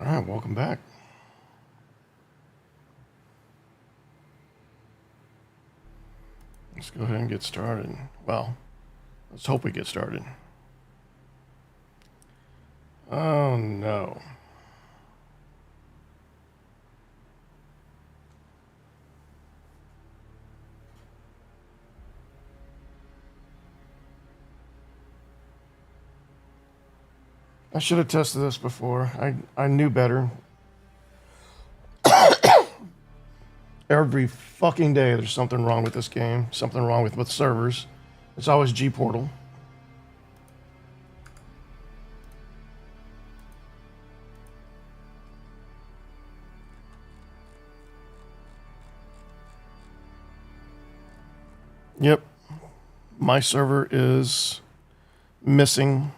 All right, welcome back. Let's go ahead and get started. Well, let's hope we get started. Oh no. I should have tested this before. I knew better. Every fucking day there's something wrong with this game. Something wrong with servers. It's always G-Portal. Yep. My server is missing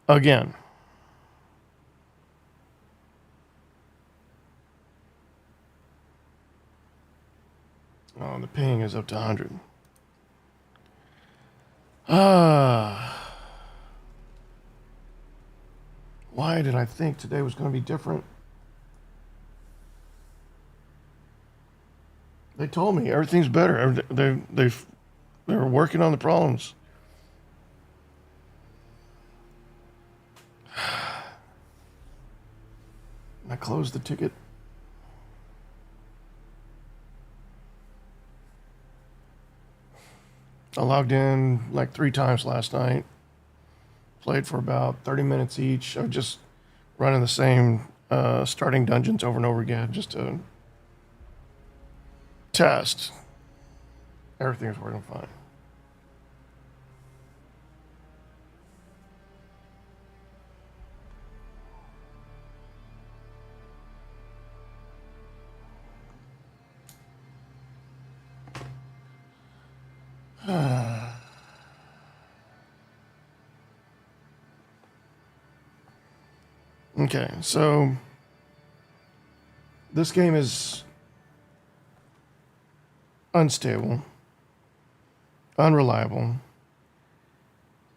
again. Oh, the ping is up to 100. Why did I think today was going to be different? They told me everything's better. They're working on the problems. I closed the ticket. I logged in like 3 times last night. Played for about 30 minutes each. I was just running the same starting dungeons over and over again just to test. Everything is working fine. Okay, so this game is unstable, unreliable,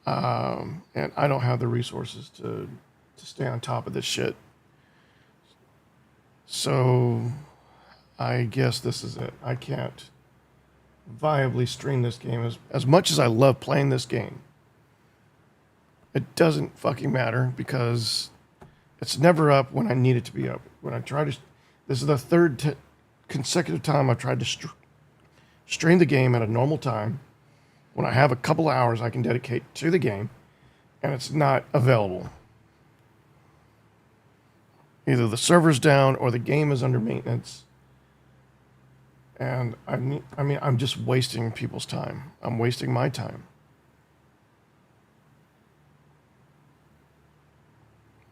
and I don't have the resources to stay on top of this shit. So I guess this is it. I can't viably stream this game as much as I love playing this game. It doesn't fucking matter because it's never up when I need it to be up. When I try to, this is the third consecutive time I've tried to stream the game at a normal time. When I have a couple hours I can dedicate to the game, and it's not available. Either the server's down or the game is under maintenance. And I mean, I'm just wasting people's time. I'm wasting my time.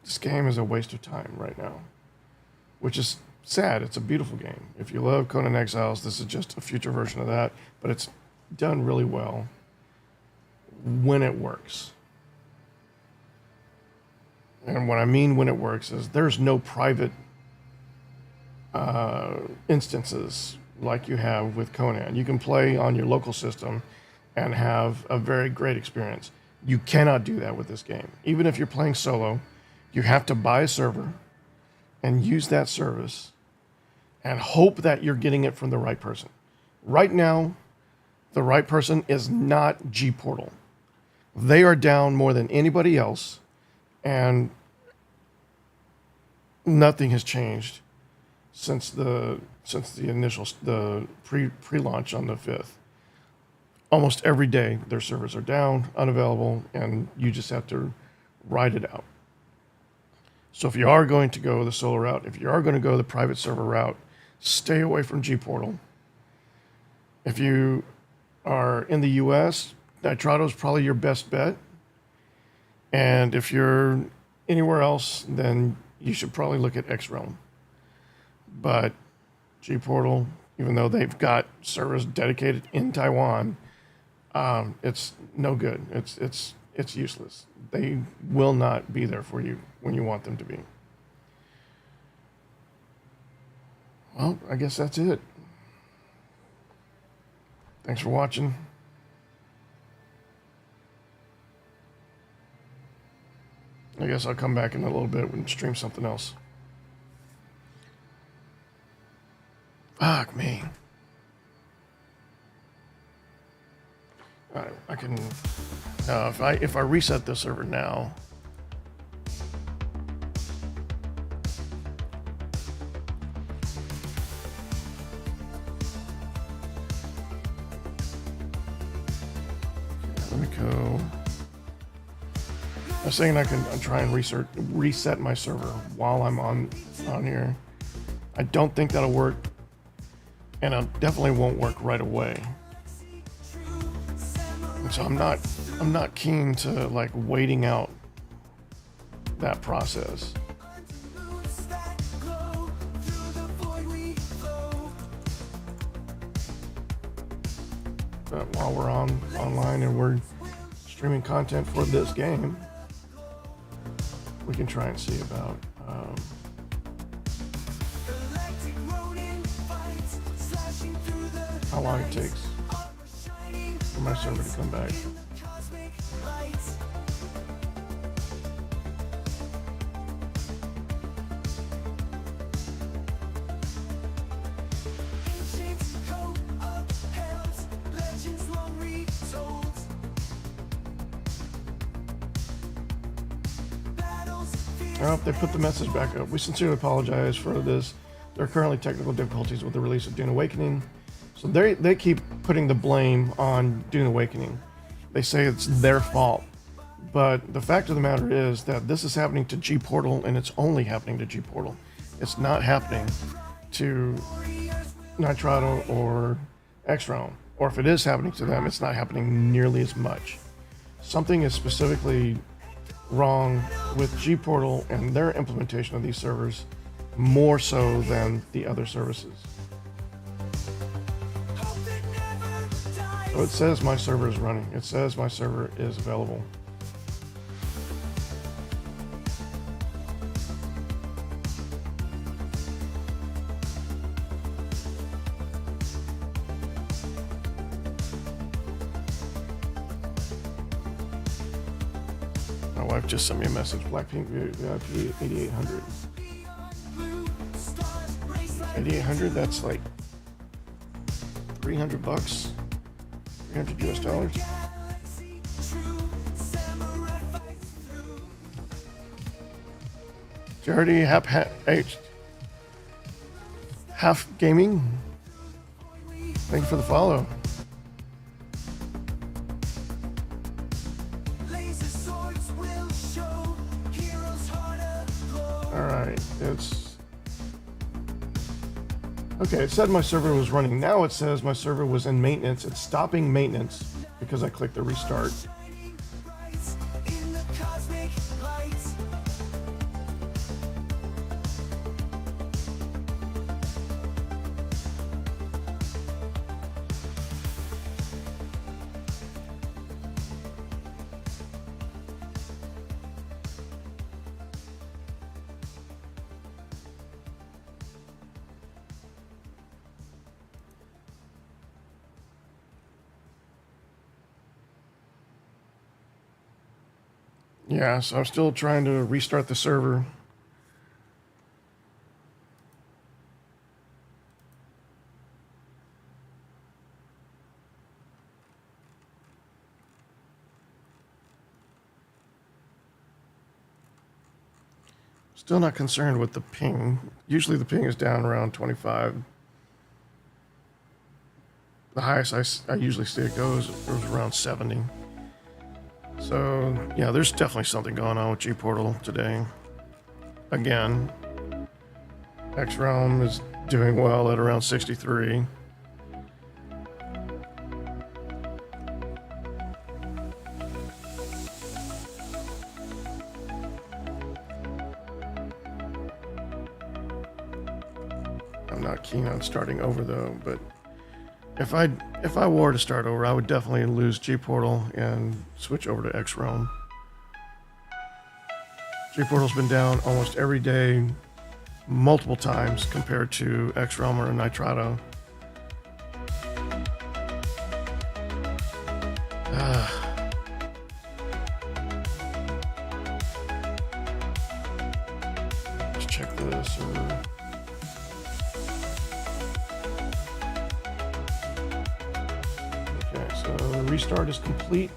This game is a waste of time right now, which is sad. It's a beautiful game. If you love Conan Exiles, this is just a future version of that, but it's done really well when it works. And what I mean when it works is there's no private instances like you have with Conan. You can play on your local system and have a very great experience. You cannot do that with this game. Even if you're playing solo, you have to buy a server and use that service and hope that you're getting it from the right person. Right now, the right person is not G-Portal. They are down more than anybody else, and nothing has changed since the initial pre-launch on the 5th. Almost every day their servers are down, unavailable, and you just have to ride it out. So if you are going to go the solo route, if you are going to go the private server route, stay away from G-Portal. If you are in the US, Nitrado is probably your best bet. And if you're anywhere else, then you should probably look at X-Realm. But G-Portal, even though they've got servers dedicated in Taiwan, it's no good. It's useless. They will not be there for you when you want them to be. Well, I guess that's it. Thanks for watching. I guess I'll come back in a little bit and stream something else. Fuck me. Alright, I can. If I reset the server now. Let me go. I was saying I can try and reset my server while I'm on here. I don't think that'll work, and it definitely won't work right away. And so I'm not keen to like waiting out that process. But while we're online and we're streaming content for this game, we can try and see about how long it takes for my server to come back. Oh, they put the message back up. We sincerely apologize for this. There are currently technical difficulties with the release of Dune Awakening. So they keep putting the blame on Dune Awakening. They say it's their fault. But the fact of the matter is that this is happening to G-Portal, and it's only happening to G-Portal. It's not happening to Nitrado or X-Realm. Or if it is happening to them, it's not happening nearly as much. Something is specifically wrong with G-Portal and their implementation of these servers, more so than the other services. So it says my server is running. It says my server is available. My wife just sent me a message. Blackpink VIP 8800. 8800, that's like $300. $300 US. Charity half gaming. Thank you for the follow. Alright, it's okay. It said my server was running. Now it says my server was in maintenance. It's stopping maintenance because I clicked the restart. Yeah, so I'm still trying to restart the server. Still not concerned with the ping. Usually the ping is down around 25. The highest I usually see it goes around 70. So, yeah, there's definitely something going on with G-Portal today. Again, X-Realm is doing well at around 63. I'm not keen on starting over though, but if I were to start over, I would definitely lose G-Portal and switch over to X-Realm. G-Portal's been down almost every day, multiple times compared to X-Realm or Nitrado. Let's check this. Okay, so the restart is complete.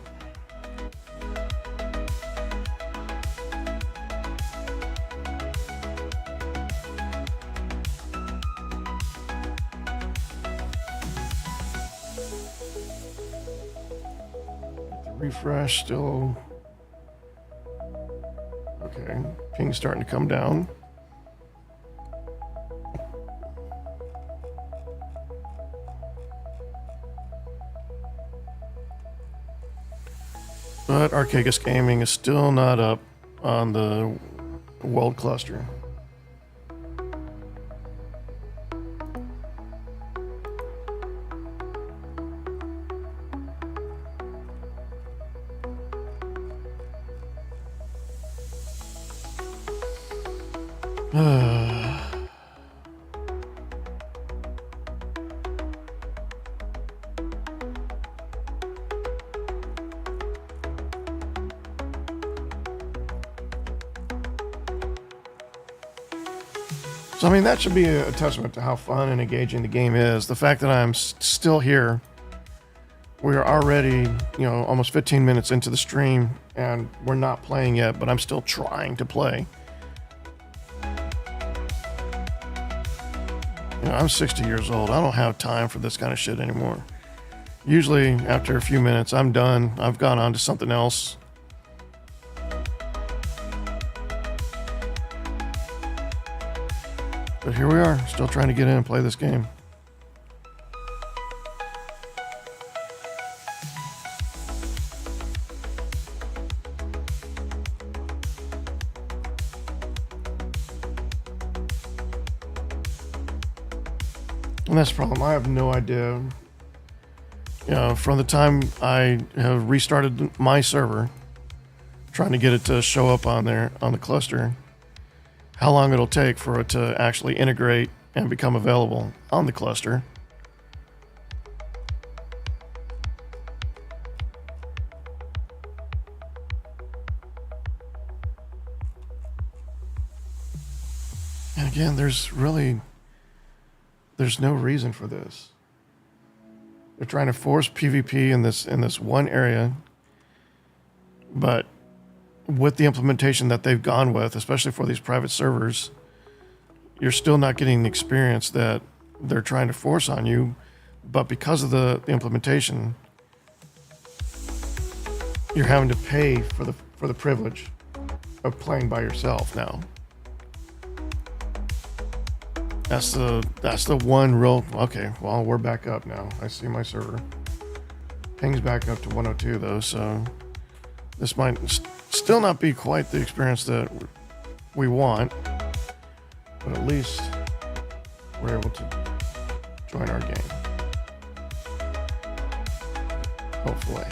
Refresh still. Okay, ping's starting to come down. But Archegos Gaming is still not up on the world cluster. So, I mean, that should be a testament to how fun and engaging the game is. The fact that I'm still here. We are already, almost 15 minutes into the stream, and we're not playing yet, but I'm still trying to play. I'm 60 years old. I don't have time for this kind of shit anymore. Usually, after a few minutes, I'm done. I've gone on to something else. But here we are, still trying to get in and play this game. And that's the problem. I have no idea. From the time I have restarted my server, trying to get it to show up on there on the cluster, how long it'll take for it to actually integrate and become available on the cluster. And again, there's no reason for this. They're trying to force PvP in this one area, but with the implementation that they've gone with, especially for these private servers, you're still not getting the experience that they're trying to force on you. But because of the implementation, you're having to pay for the privilege of playing by yourself now. That's the one real. Okay, well, we're back up now. I see my server. Ping's back up to 102 though, so this might still not be quite the experience that we want, but at least we're able to join our game. Hopefully.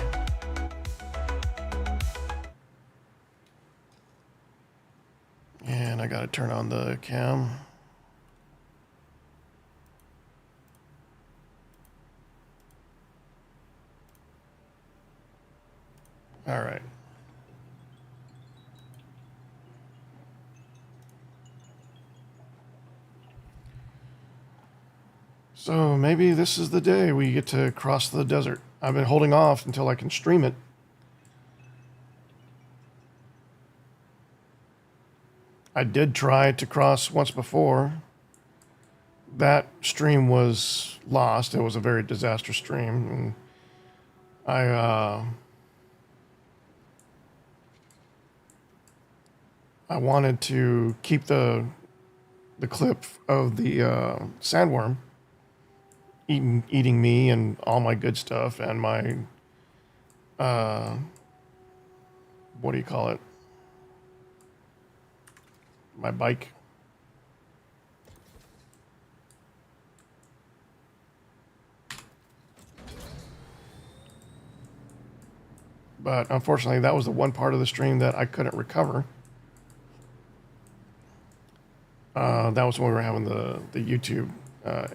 And I gotta turn on the cam. All right. So maybe this is the day we get to cross the desert. I've been holding off until I can stream it. I did try to cross once before. That stream was lost. It was a very disastrous stream. And I wanted to keep the clip of the sandworm eating me and all my good stuff and my what do you call it? My bike. But unfortunately, that was the one part of the stream that I couldn't recover. That was when we were having the YouTube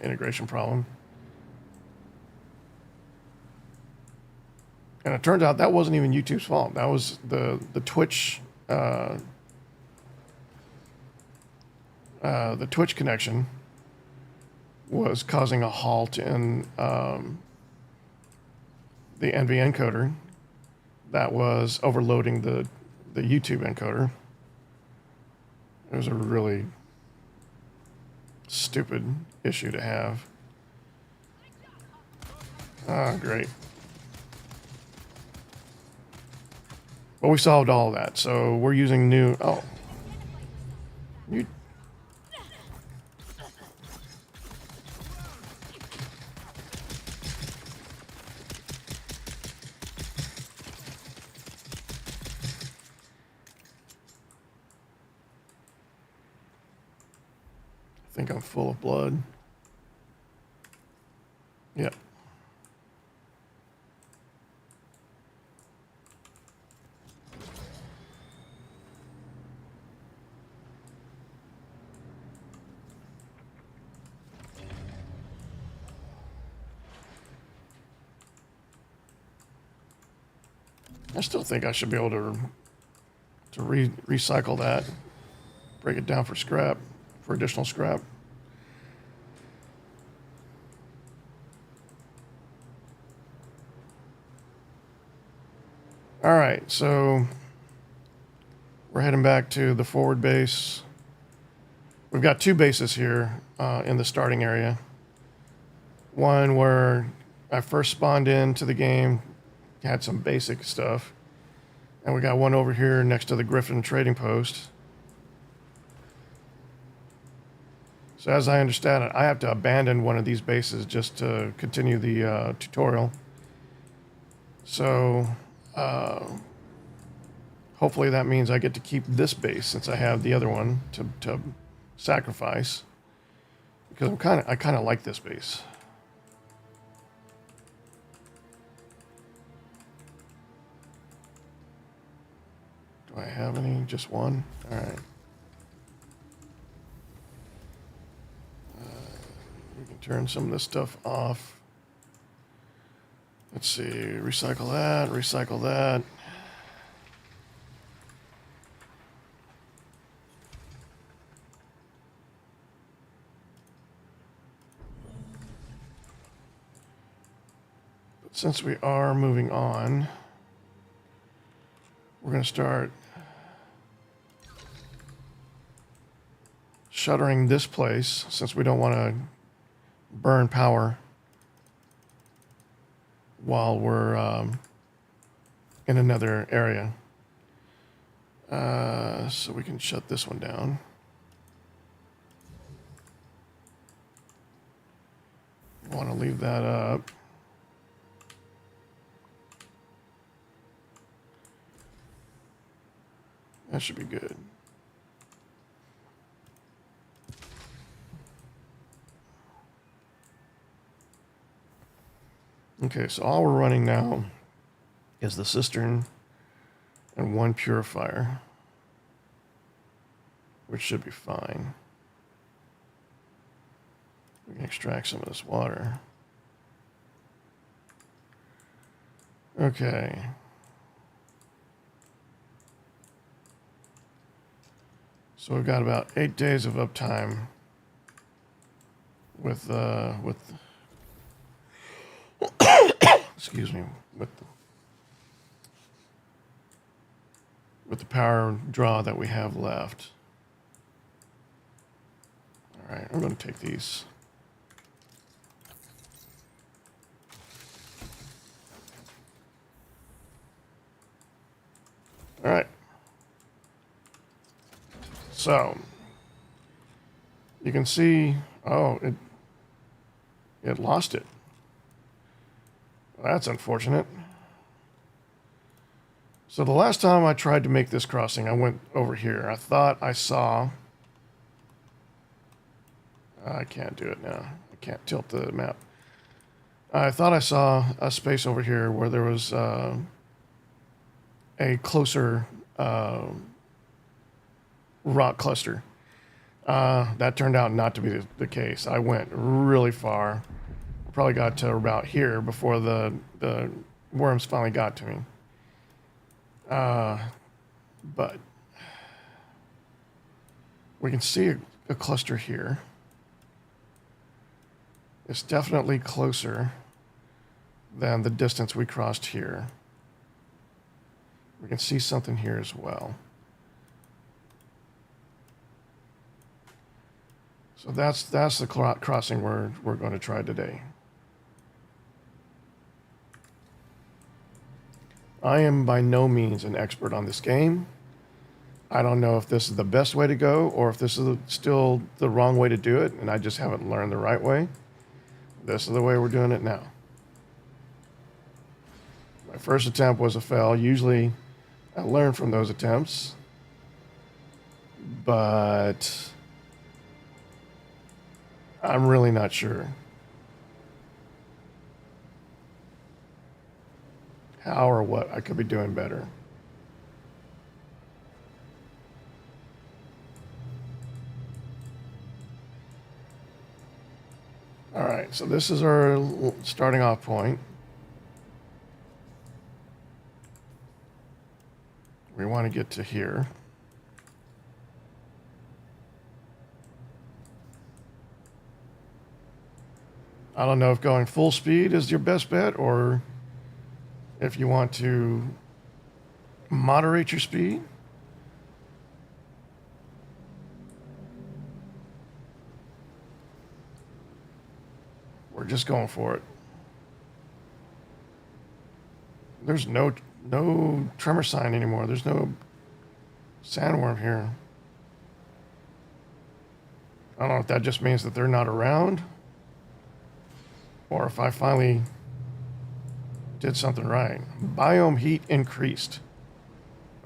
integration problem. And it turned out that wasn't even YouTube's fault. That was the Twitch the Twitch connection was causing a halt in the NV encoder that was overloading the YouTube encoder. It was a really stupid issue to have. Ah, great. But we solved all of that, so we're using new... Oh. You... I think I'm full of blood. Yep. I still think I should be able to recycle that, break it down for scrap, for additional scrap. All right, so we're heading back to the forward base. We've got two bases here in the starting area. One where I first spawned into the game, had some basic stuff. And we got one over here next to the Griffin trading post. So as I understand it, I have to abandon one of these bases just to continue the tutorial. So hopefully that means I get to keep this base since I have the other one to sacrifice. Because I kind of like this base. Do I have any? Just one? All right. We can turn some of this stuff off. Let's see. Recycle that. Recycle that. But since we are moving on, we're going to start shuttering this place since we don't want to burn power while we're in another area. So we can shut this one down. I want to leave that up. That should be good. Okay, so all we're running now is the cistern and one purifier, which should be fine. We can extract some of this water. Okay. So we've got about 8 days of uptime with excuse me, with the power draw that we have left. All right, I'm going to take these. All right. So you can see, oh, it lost it. Well, that's unfortunate. So the last time I tried to make this crossing, I went over here. I thought I saw, I can't do it now. I can't tilt the map. I thought I saw a space over here where there was a closer rock cluster. That turned out not to be the case. I went really far. Probably got to about here before the worms finally got to me. But we can see a cluster here. It's definitely closer than the distance we crossed here. We can see something here as well. So that's the crossing we're going to try today. I am by no means an expert on this game. I don't know if this is the best way to go or if this is still the wrong way to do it, and I just haven't learned the right way. This is the way we're doing it now. My first attempt was a fail. Usually I learn from those attempts, but I'm really not sure how or what I could be doing better. All right, so this is our starting off point. We want to get to here. I don't know if going full speed is your best bet or if you want to moderate your speed. We're just going for it. There's no tremor sign anymore. There's no sandworm here. I don't know if that just means that they're not around or if I finally did something right. Biome heat increased.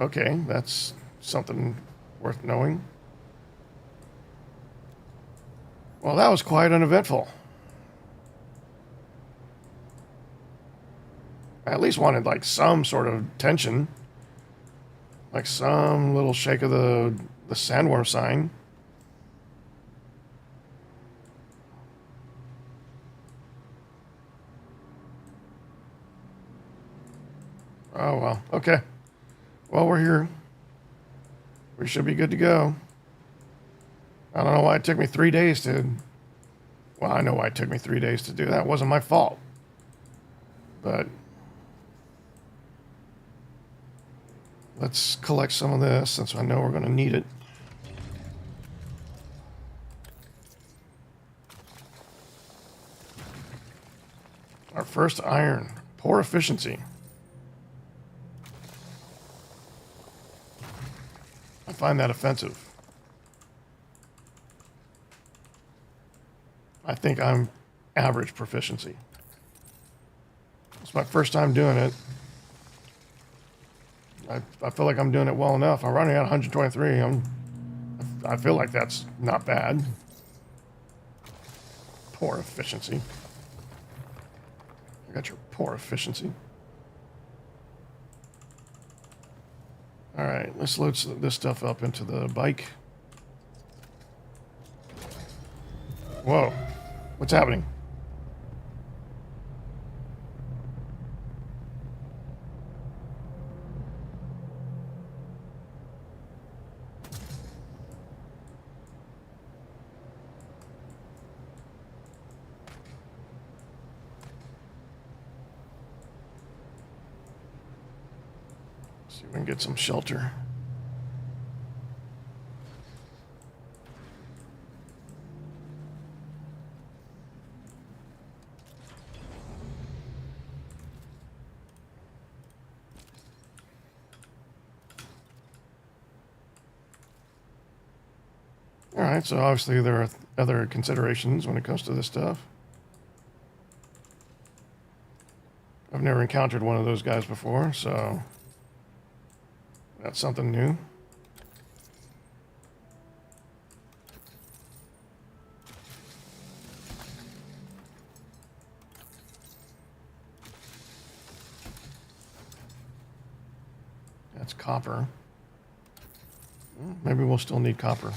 Okay, that's something worth knowing. Well, that was quite uneventful. I at least wanted like some sort of tension, like some little shake of the sandworm sign. Oh, well, okay. Well, we're here. We should be good to go. I don't know why it took me 3 days to... Well, I know why it took me 3 days to do that. It wasn't my fault. But... let's collect some of this since I know we're going to need it. Our first iron. Poor efficiency. I find that offensive. I think I'm average proficiency. It's my first time doing it. I feel like I'm doing it well enough. I'm running at 123. I feel like that's not bad. Poor efficiency. I got your poor efficiency. All right, let's load this stuff up into the bike. Whoa, what's happening? See if we can get some shelter. All right, so obviously there are other considerations when it comes to this stuff. I've never encountered one of those guys before, so that's something new. That's copper. Well, maybe we'll still need copper.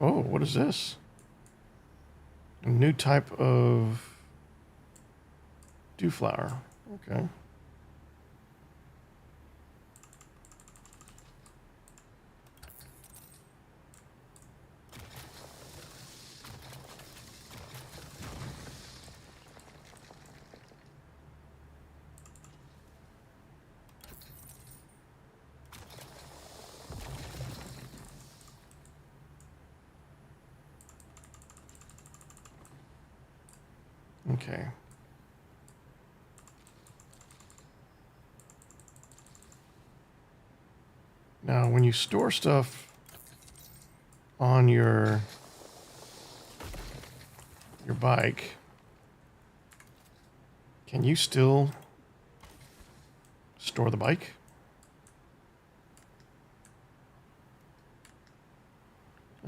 Oh, what is this? A new type of dew flower. Okay. Okay. Now, when you store stuff on your bike, can you still store the bike?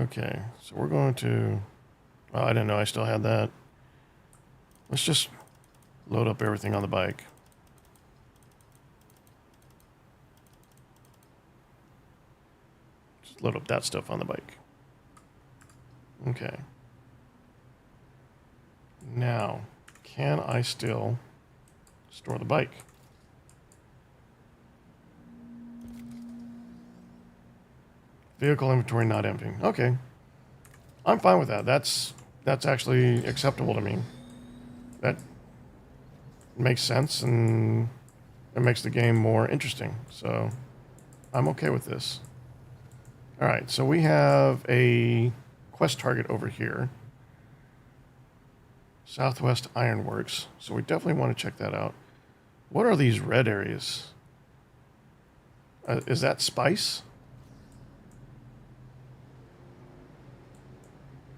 Okay, so we're going to... Oh, I didn't know I still had that. Let's just load up everything on the bike. Just load up that stuff on the bike. Okay. Now, can I still store the bike? Vehicle inventory not empty. Okay. I'm fine with that. That's actually acceptable to me. That makes sense, and it makes the game more interesting. So I'm okay with this. All right, so we have a quest target over here. Southwest Ironworks. So we definitely want to check that out. What are these red areas? Is that spice?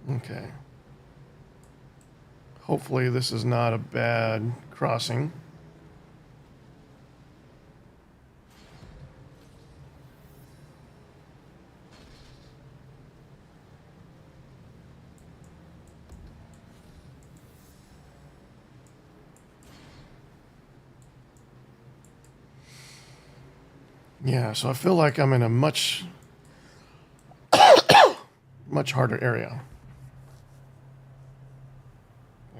Okay. Hopefully this is not a bad crossing. Yeah, so I feel like I'm in a much harder area.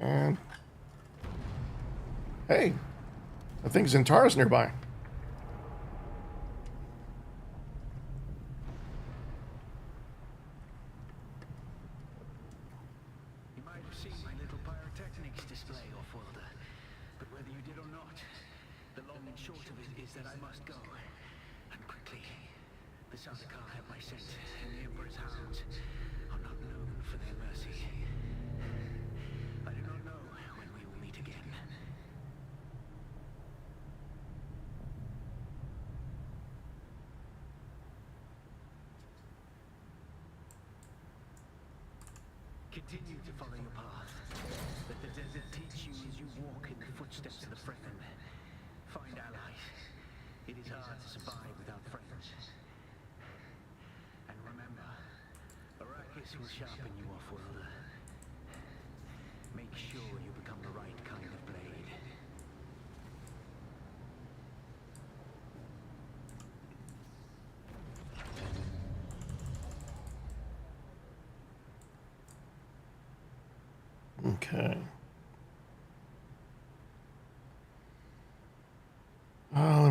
And hey, I think Zentaris nearby. You might have seen my little pyrotechnics display off worlder, but whether you did or not, the long and short of it is that I must go, and quickly. The Sardaukar have my scent, and the Emperor's hounds are not known for their mercy. I do not know when we will meet again. Continue to follow your path. Let the desert teach you as you walk in the footsteps of the Fremen. Find allies. It is hard to survive without friends. And remember, Arrakis will sharpen you, off-worlder. Make sure you become the right kind of blade.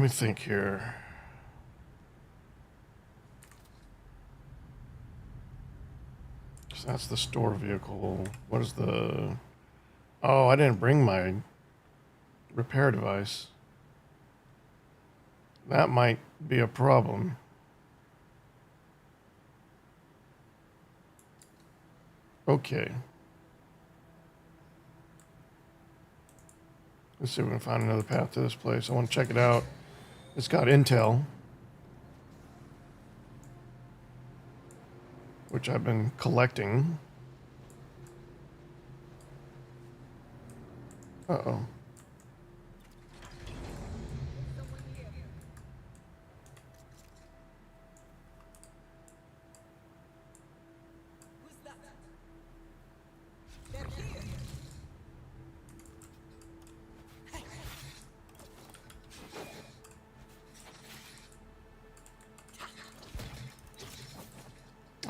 me think here. So that's the store vehicle. What is the... Oh, I didn't bring my repair device. That might be a problem. Okay. Let's see if we can find another path to this place. I want to check it out. It's got intel, which I've been collecting. Uh-oh.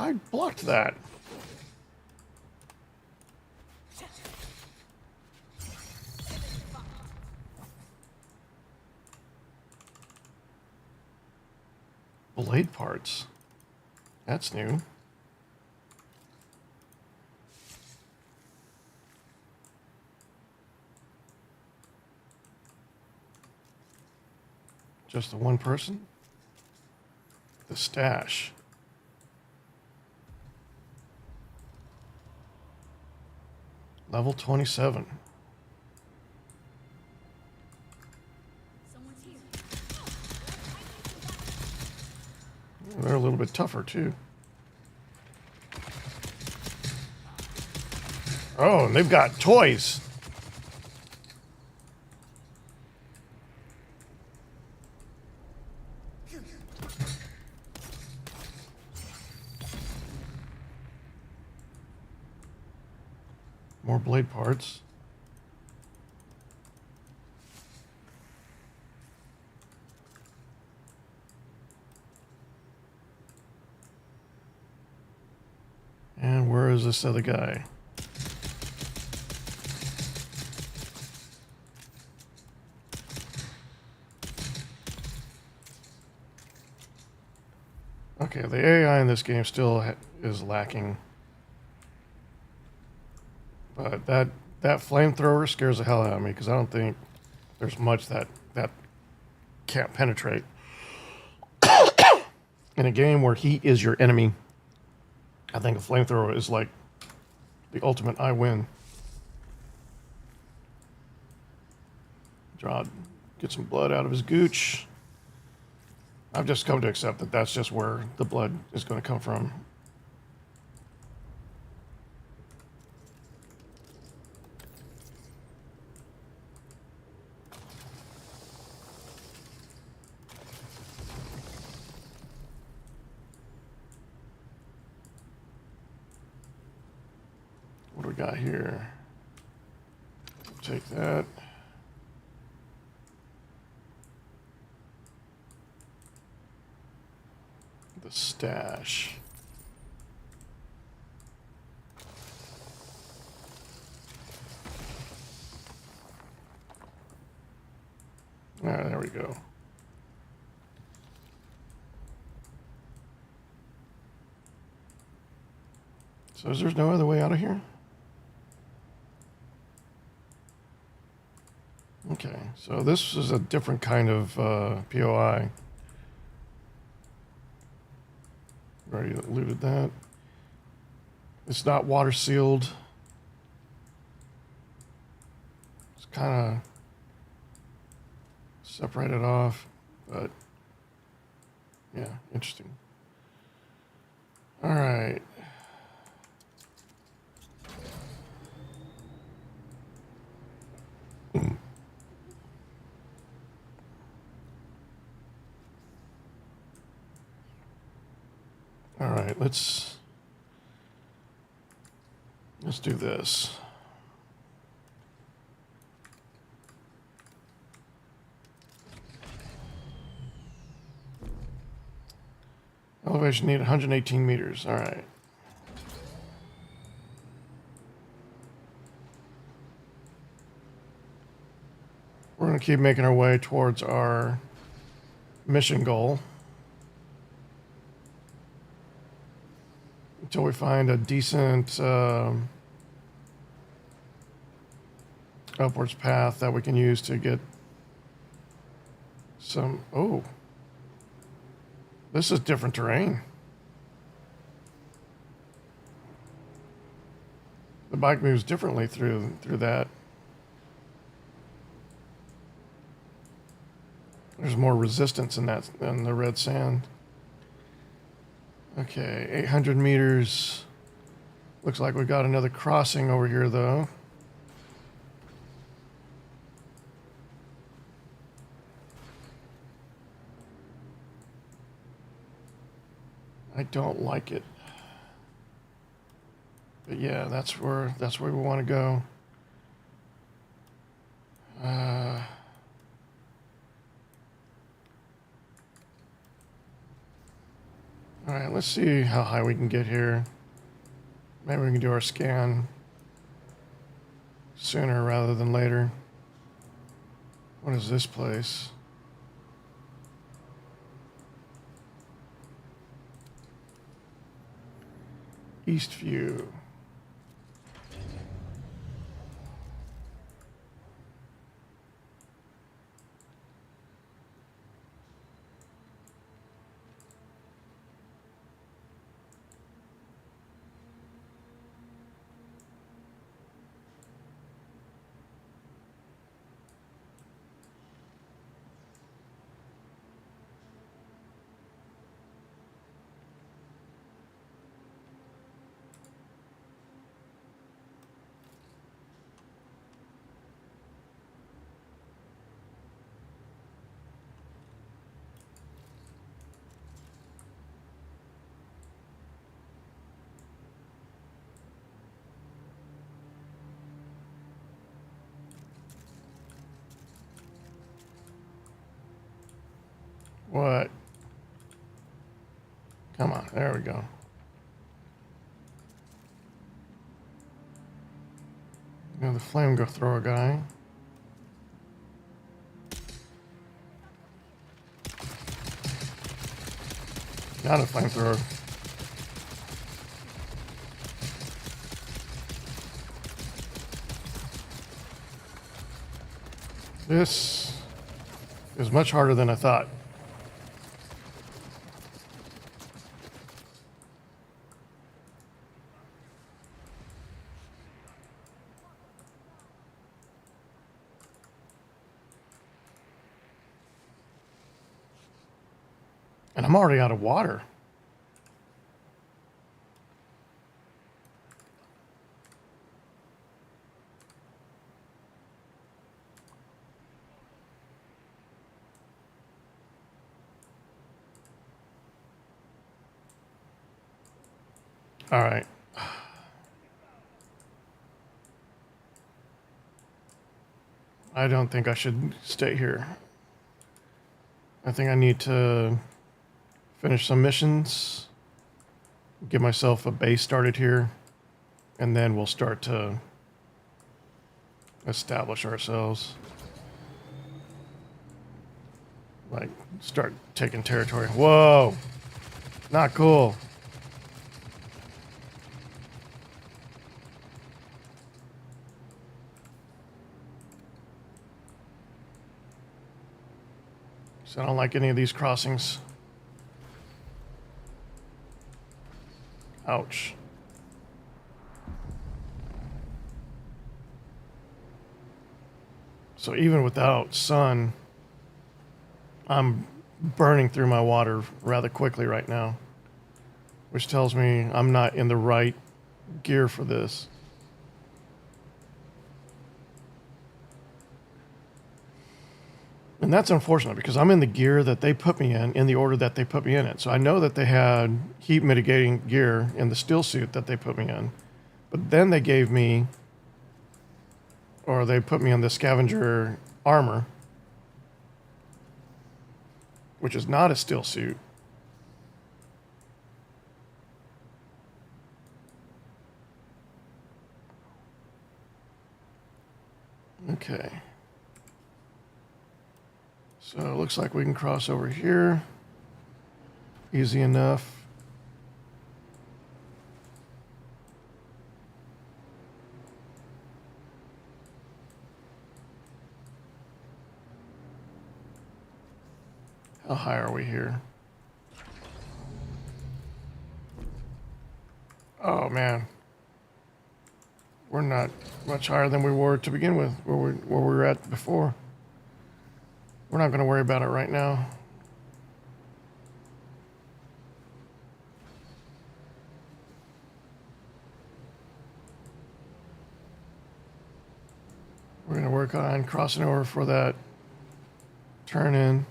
I blocked that. Blade parts. That's new. Just the one person? The stash. Level 27. Someone's here. They're a little bit tougher too. Oh, and they've got toys. More blade parts. And where is this other guy? Okay, the AI in this game still is lacking. But that flamethrower scares the hell out of me because I don't think there's much that can't penetrate. In a game where heat is your enemy, I think a flamethrower is like the ultimate I win. Get some blood out of his gooch. I've just come to accept that that's just where the blood is going to come from. What do we got here? Take that. The stash. All right, there we go. So there's no other way out of here? Okay, so this is a different kind of POI. Already looted that. It's not water sealed. It's kind of separated off, but yeah, interesting. All right. All right, let's do this. Elevation need 118 meters. All right. We're going to keep making our way towards our mission goal until we find a decent upwards path that we can use to get some. Oh, this is different terrain. The bike moves differently through that. There's more resistance in that than the red sand. Okay, 800 meters. Looks like we got another crossing over here, though. I don't like it. But yeah, that's where we want to go. All right, let's see how high we can get here. Maybe we can do our scan sooner rather than later. What is this place? Eastview. What? Come on, there we go. Now the flamethrower guy. Not a flamethrower. This is much harder than I thought. And I'm already out of water. All right. I don't think I should stay here. I think I need to finish some missions, get myself a base started here, and then we'll start to establish ourselves. Like, start taking territory. Whoa! Not cool. So I don't like any of these crossings. Ouch. So even without sun, I'm burning through my water rather quickly right now, which tells me I'm not in the right gear for this. And that's unfortunate because I'm in the gear that they put me in the order that they put me in it. So I know that they had heat mitigating gear in the still suit that they put me in. But then they gave me, or they put me in the scavenger armor, which is not a still suit. Okay. So it looks like we can cross over here. Easy enough. How high are we here? Oh man. We're not much higher than we were to begin with, where we were at before. We're not going to worry about it right now. We're going to work on crossing over for that turn in.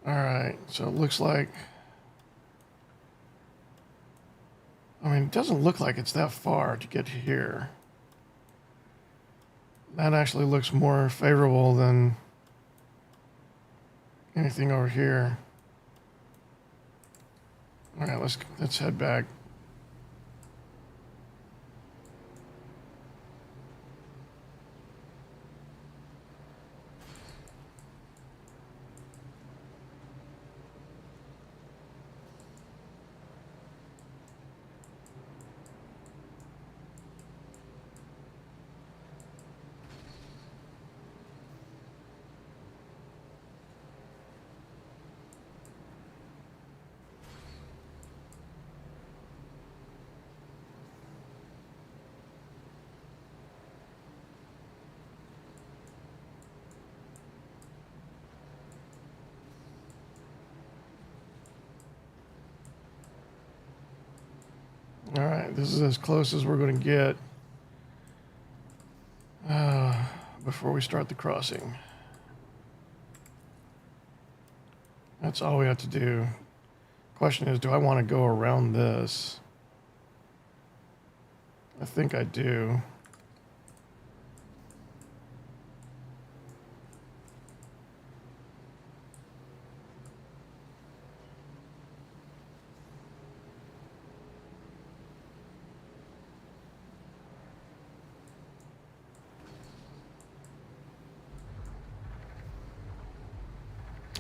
All right, so it looks like, I mean, it doesn't look like it's that far to get here. That actually looks more favorable than anything over here. All right, let's head back. All right, this is as close as we're going to get before we start the crossing. That's all we have to do. Question is, do I want to go around this? I think I do.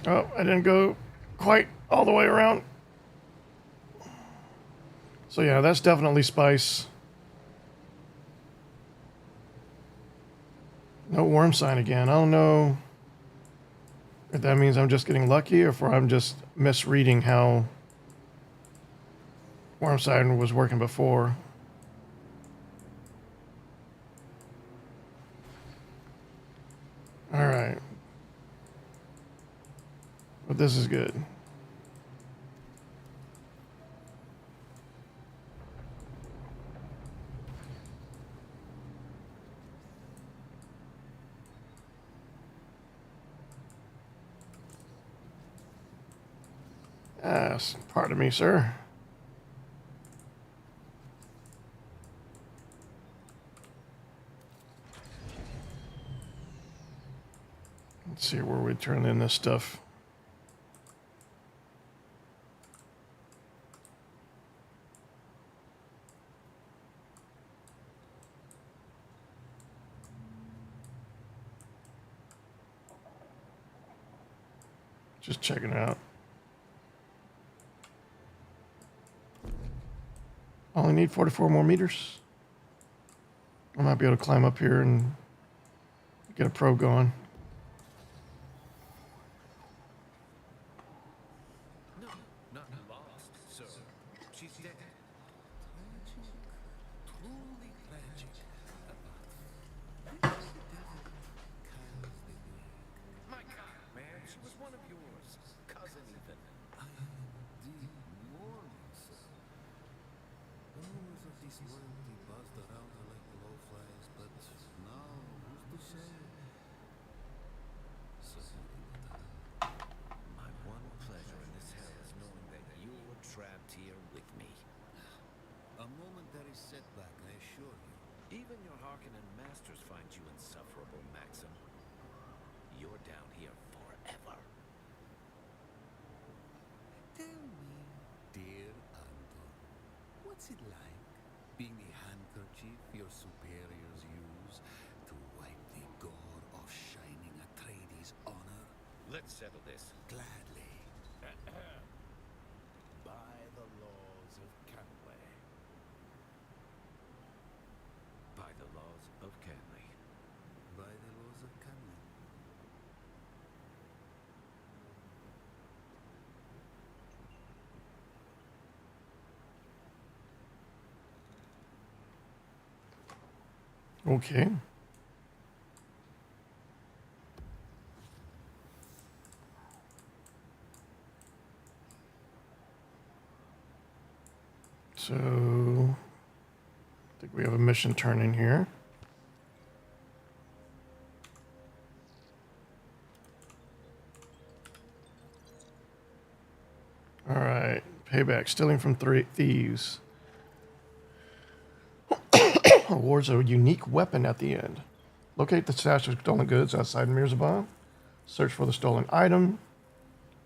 Oh, I didn't go quite all the way around. So yeah, that's definitely spice. No worm sign again. I don't know if that means I'm just getting lucky or if I'm just misreading how worm sign was working before. All right. But this is good. Pardon me, sir. Let's see where we turn in this stuff. Just checking it out. Only need 44 more meters. I might be able to climb up here and get a probe going. No, not lost, sir. She's dead. Tragic. Truly tragic. My God, man, she was one of yours. Cousin even. I am indeed mourning, sir. The rumors of this royalty buzzed around her like blowflies, but now who's to say? Certainly not I. My one pleasure in this hell is knowing that you're trapped here with me. A momentary setback, I assure you. Even your Harkonnen masters find you insufferable, Maxim. You're down here forever. Tell me, dear Anton, what's it like being settle this. Gladly. By the laws of Canway. By the laws of Canley. By the laws of Canway. Okay. So, I think we have a mission turning here. All right, payback, stealing from thieves. Awards a unique weapon at the end. Locate the stash of stolen goods outside Mirzaban. Search for the stolen item.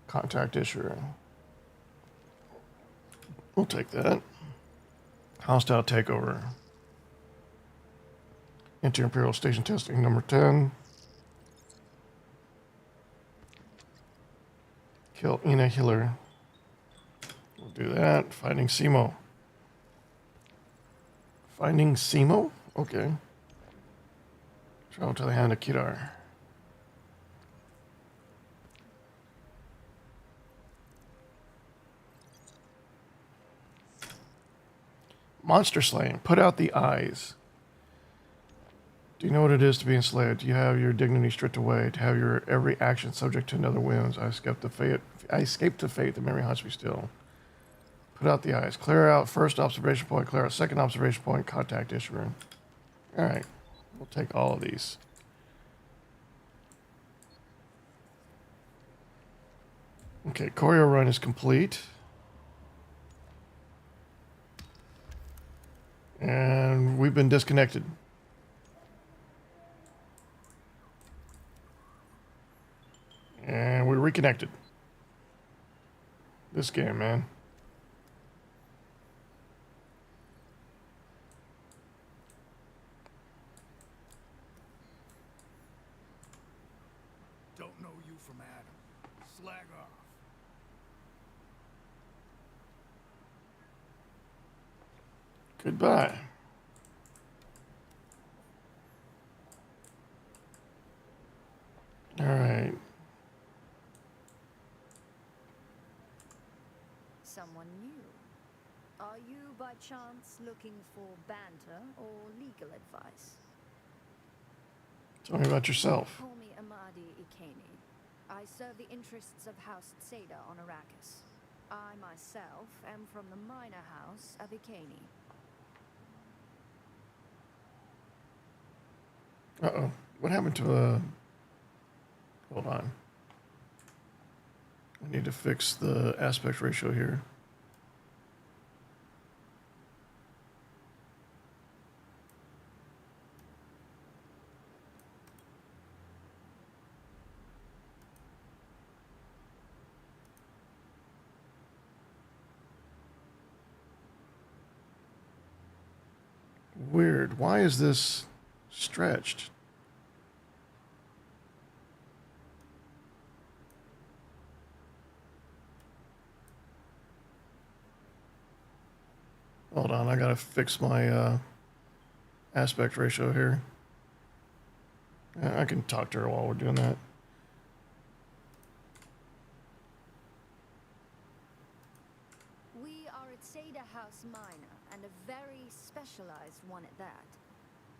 Contact issuer. We'll take that. Hostile takeover. Enter Imperial Station testing number 10. Kill Ina Hiller. We'll do that. Finding Simo. Finding Simo? Okay. Travel to the hand of Kidar. Monster slaying. Put out the eyes. Do you know what it is to be enslaved? Do you have your dignity stripped away? To have your every action subject to another whims? I escaped to fate. The memory haunts me still. Put out the eyes. Clear out first observation point. Clear out second observation point. Contact issuer. All right. We'll take all of these. Okay. Choreo run is complete. And we've been disconnected. And we're reconnected. This game, man. Don't know you from Adam. Slag off. Goodbye. All right. Someone new. Are you by chance looking for banter or legal advice? Tell me about yourself. Call me Amadi Ikeni. I serve the interests of House Seda on Arrakis. I myself am from the minor house of Ikeni. Uh-oh. What happened to hold on. I need to fix the aspect ratio here. Weird. Why is this stretched? Hold on, I gotta fix my aspect ratio here. I can talk to her while we're doing that. We are at Seda House Minor, and a very specialized one at that.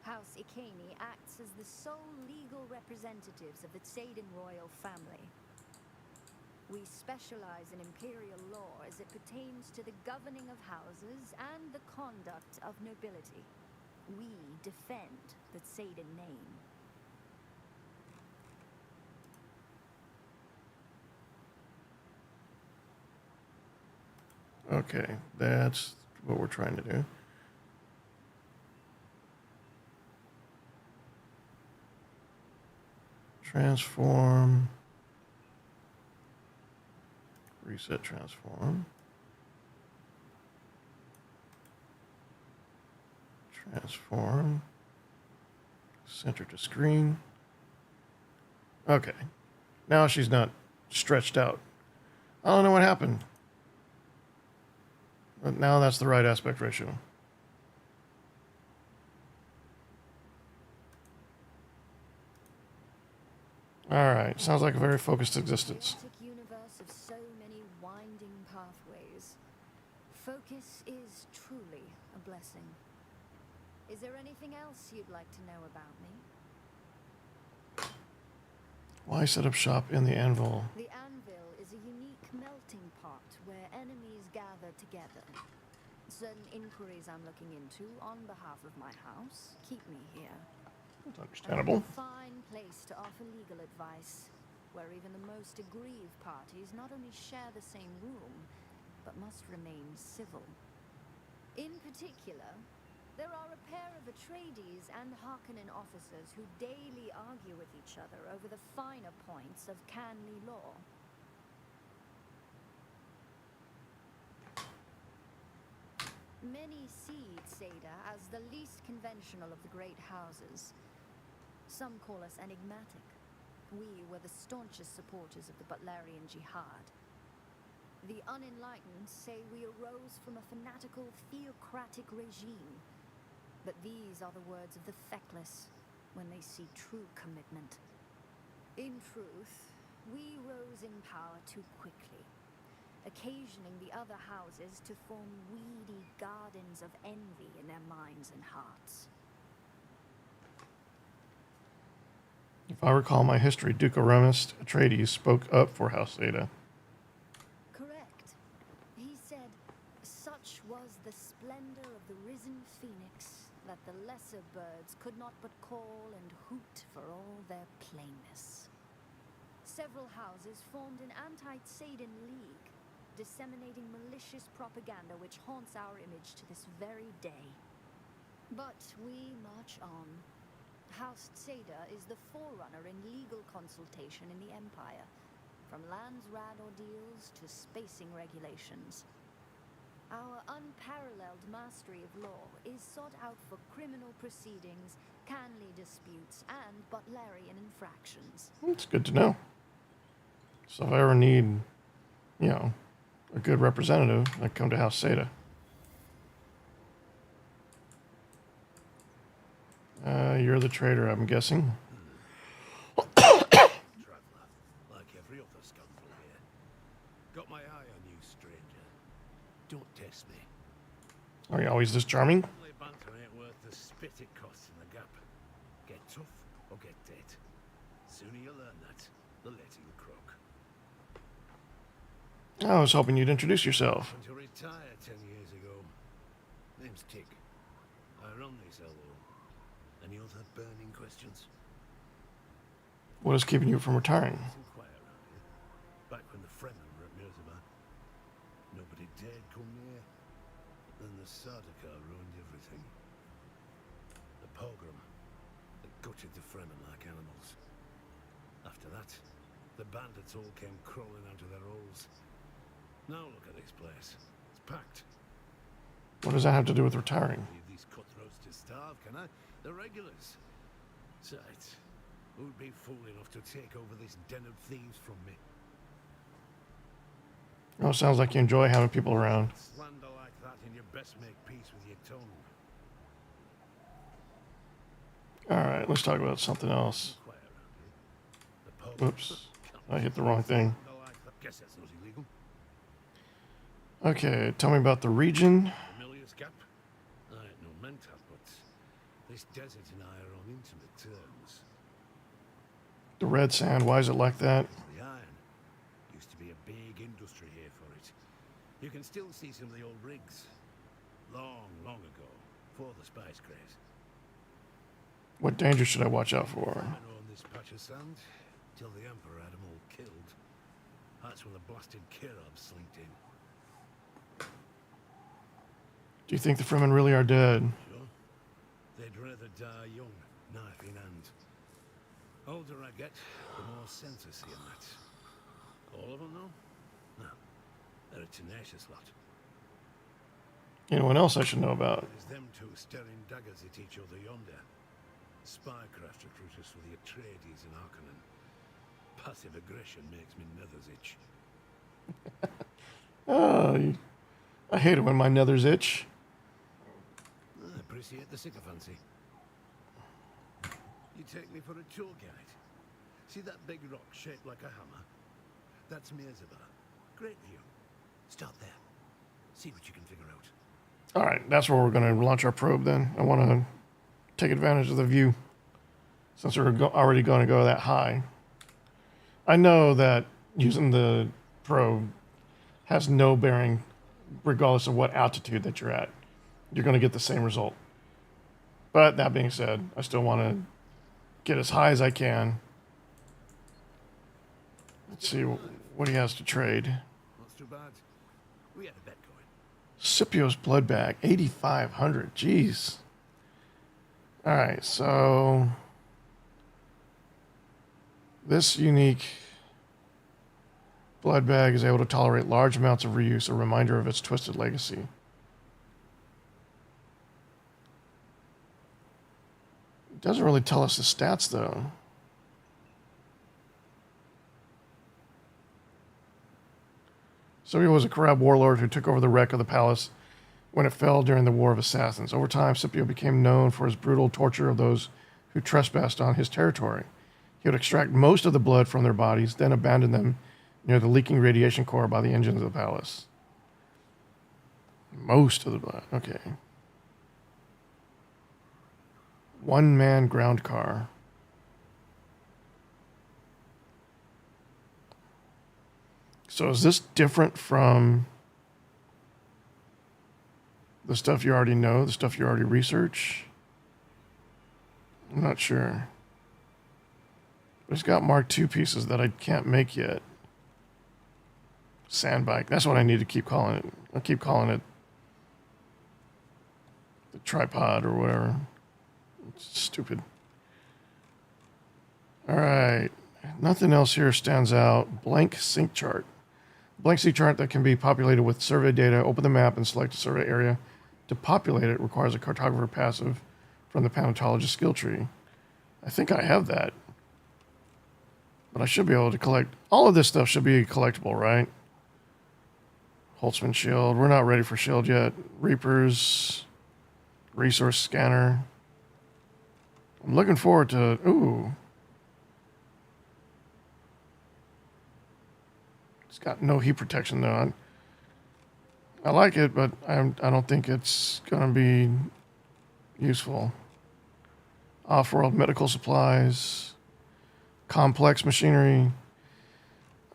House Ikeni acts as the sole legal representatives of the Tsaden royal family. We specialize in imperial law as it pertains to the governing of houses and the conduct of nobility. We defend the Tsaden name. Okay, that's what we're trying to do. Transform. Reset transform. Transform. Center to screen. Okay. Now she's not stretched out. I don't know what happened. But now that's the right aspect ratio. Alright, sounds like a very focused existence. Chaotic universe of so many winding pathways. Focus is truly a blessing. Is there anything else you'd like to know about me? Why set up shop in the anvil? The anvil is a unique melting pot where enemies gather together. Certain inquiries I'm looking into on behalf of my house keep me here. That's understandable. A fine place to offer legal advice, where even the most aggrieved parties not only share the same room, but must remain civil. In particular, there are a pair of Atreides and Harkonnen officers who daily argue with each other over the finer points of Canly law. Many see Seda as the least conventional of the great houses. Some call us enigmatic. We were the staunchest supporters of the Butlerian Jihad. The unenlightened say we arose from a fanatical theocratic regime. But these are the words of the feckless when they see true commitment. In truth, we rose in power too quickly, occasioning the other houses to form weedy gardens of envy in their minds and hearts. If I recall my history, Duke Aramis Atreides spoke up for House Zeta. Correct. He said, such was the splendor of the risen phoenix that the lesser birds could not but call and hoot for all their plainness. Several houses formed an anti-Satan league, disseminating malicious propaganda which haunts our image to this very day. But we march on. House Seda is the forerunner in legal consultation in the Empire, from lands rad ordeals to spacing regulations. Our unparalleled mastery of law is sought out for criminal proceedings, Canly disputes, and Butlerian infractions. It's good to know. So if I ever need, you know, a good representative, I come to House Seda. You're the trader, I'm guessing. Traveller, like every other scoundrel here. Got my eye on you, stranger. Don't test me. Are you always this charming? Only banter ain't worth the spit it costs in the gap. Get tough or get dead. Sooner you learn that, the later you croak. I was hoping you'd introduce yourself. Went to retire 10 years ago. Name's Tick. I run this LO. Any other burning questions? What is keeping you from retiring? It's quiet around here. Back when the Fremen were at Mirzaban, nobody dared come near. Then the Sardaukar ruined everything. The pogrom that gutted the Fremen like animals. After that, the bandits all came crawling out of their holes. Now look at this place. It's packed. What does that have to do with retiring? Leave these cutthroats to starve, can I? The regulars. Besides, who'd be fool enough to take over this den of thieves from me? Oh, sounds like you enjoy having people around. Slander like that and you best make peace with your tongue. Alright, let's talk about something else. Quiet around here. The Oops, I hit the wrong thing. Slander like that. Guess that's not illegal. Okay, tell me about the region. Familiar's Gap? I ain't no mentat, but this desert and I are on intimate terms. The red sand, why is it like that? The iron. Used to be a big industry here for it. You can still see some of the old rigs. Long, long ago, before the spice craze. What danger should I watch out for? I own this patch of sand, till the Emperor had them all killed. That's when the blasted Kirabs slinked in. Do you think the Fremen really are dead? Sure. They'd rather die young, knife in hand. Older I get, the more sense I see in that. All of them, though? No. They're a tenacious lot. Anyone else I should know about? There's them two staring daggers at each other yonder. Spycraft recruiters for the Atreides and Harkonnen. Passive aggression makes me nethers itch. Oh, I hate it when my nethers itch. I appreciate the sycophancy. You take me for a tour guide. See that big rock shaped like a hammer? That's Mirzabar. Great view. Start there. See what you can figure out. All right, that's where we're going to launch our probe then. I want to take advantage of the view since we're already going to go that high. I know that using the probe has no bearing regardless of what altitude that you're at. You're going to get the same result. But that being said, I still want to get as high as I can. Let's see what he has to trade. Not too bad. We had a bet going. Scipio's blood bag, 8,500. Jeez. All right, so this unique blood bag is able to tolerate large amounts of reuse, a reminder of its twisted legacy. It doesn't really tell us the stats, though. So he was a corrupt warlord who took over the wreck of the palace when it fell during the War of Assassins. Over time, Scipio became known for his brutal torture of those who trespassed on his territory. He would extract most of the blood from their bodies, then abandon them near the leaking radiation core by the engines of the palace. Most of the blood, okay. One-man ground car. So is this different from the stuff you already know, the stuff you already research? I'm not sure. But he's got Mark II pieces that I can't make yet. Sandbike. That's what I need to keep calling it. I'll keep calling it the tripod or whatever. It's stupid. All right. Nothing else here stands out. Blank sync chart. Blank sync chart that can be populated with survey data. Open the map and select a survey area. To populate it requires a cartographer passive from the paleontologist skill tree. I think I have that. But I should be able to collect. All of this stuff should be collectible, right? Holtzman shield. We're not ready for shield yet. Reapers. Resource scanner. I'm looking forward to. Ooh. It's got no heat protection though. I like it, but I don't think it's going to be useful. Off-world medical supplies. Complex machinery.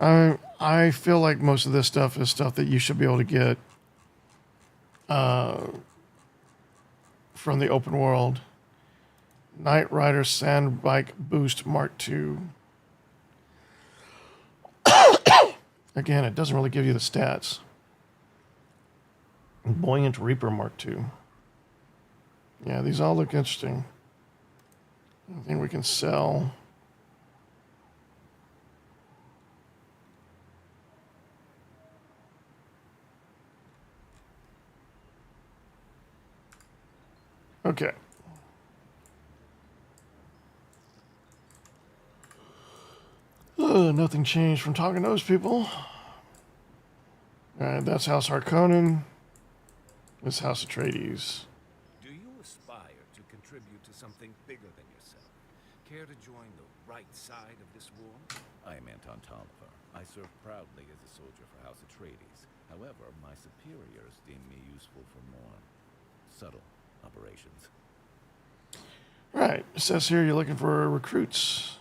I feel like most of this stuff is stuff that you should be able to get from the open world. Knight Rider Sandbike Boost Mark II. Again, it doesn't really give you the stats. Buoyant Reaper Mark II. Yeah, these all look interesting. I think we can sell. Okay. Nothing changed from talking to those people. Alright, that's House Harkonnen. This House Atreides. Do you aspire to contribute to something bigger than yourself? Care to join the right side of this war? I am Anton Tolliver. I serve proudly as a soldier for House Atreides. However, my superiors deem me useful for more subtle operations. Right. It says here you're looking for recruits.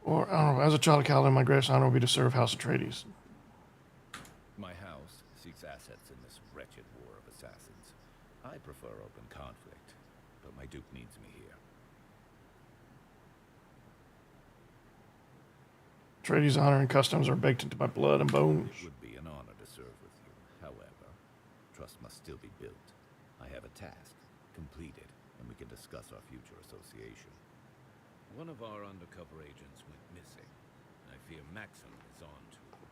Or, I don't know, as a child of Kaladin, my greatest honor will be to serve House Atreides. My house seeks assets in this wretched war of assassins. I prefer open conflict, but my Duke needs me here. Atreides' honor and customs are baked into my blood and bones. It would be an honor to serve with you. However, trust must still be built. I have a task. Complete it, and we can discuss our future association. One of our undercover agents went missing. I fear Maxim is on to him.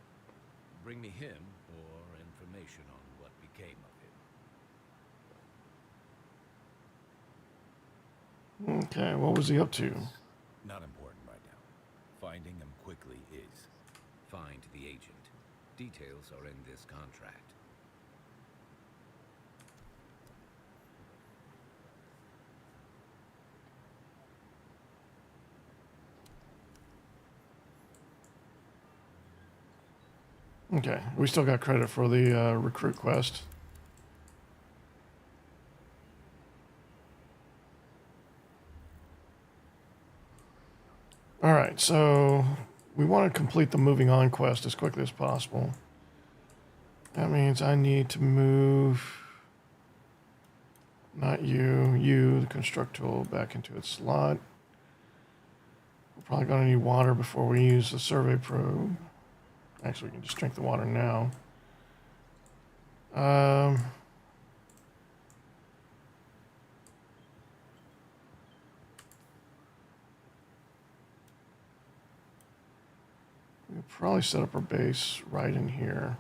Bring me him or information on what became of him. Okay, what was he up to? Not important right now. assigned to the agent. Details are in this contract. Okay, we still got credit for the recruit quest. All right, so we want to complete the moving on quest as quickly as possible. That means I need to move, not you, the construct tool, back into its slot. We're probably going to need water before we use the survey probe. Actually, we can just drink the water now. We'll probably set up our base right in here.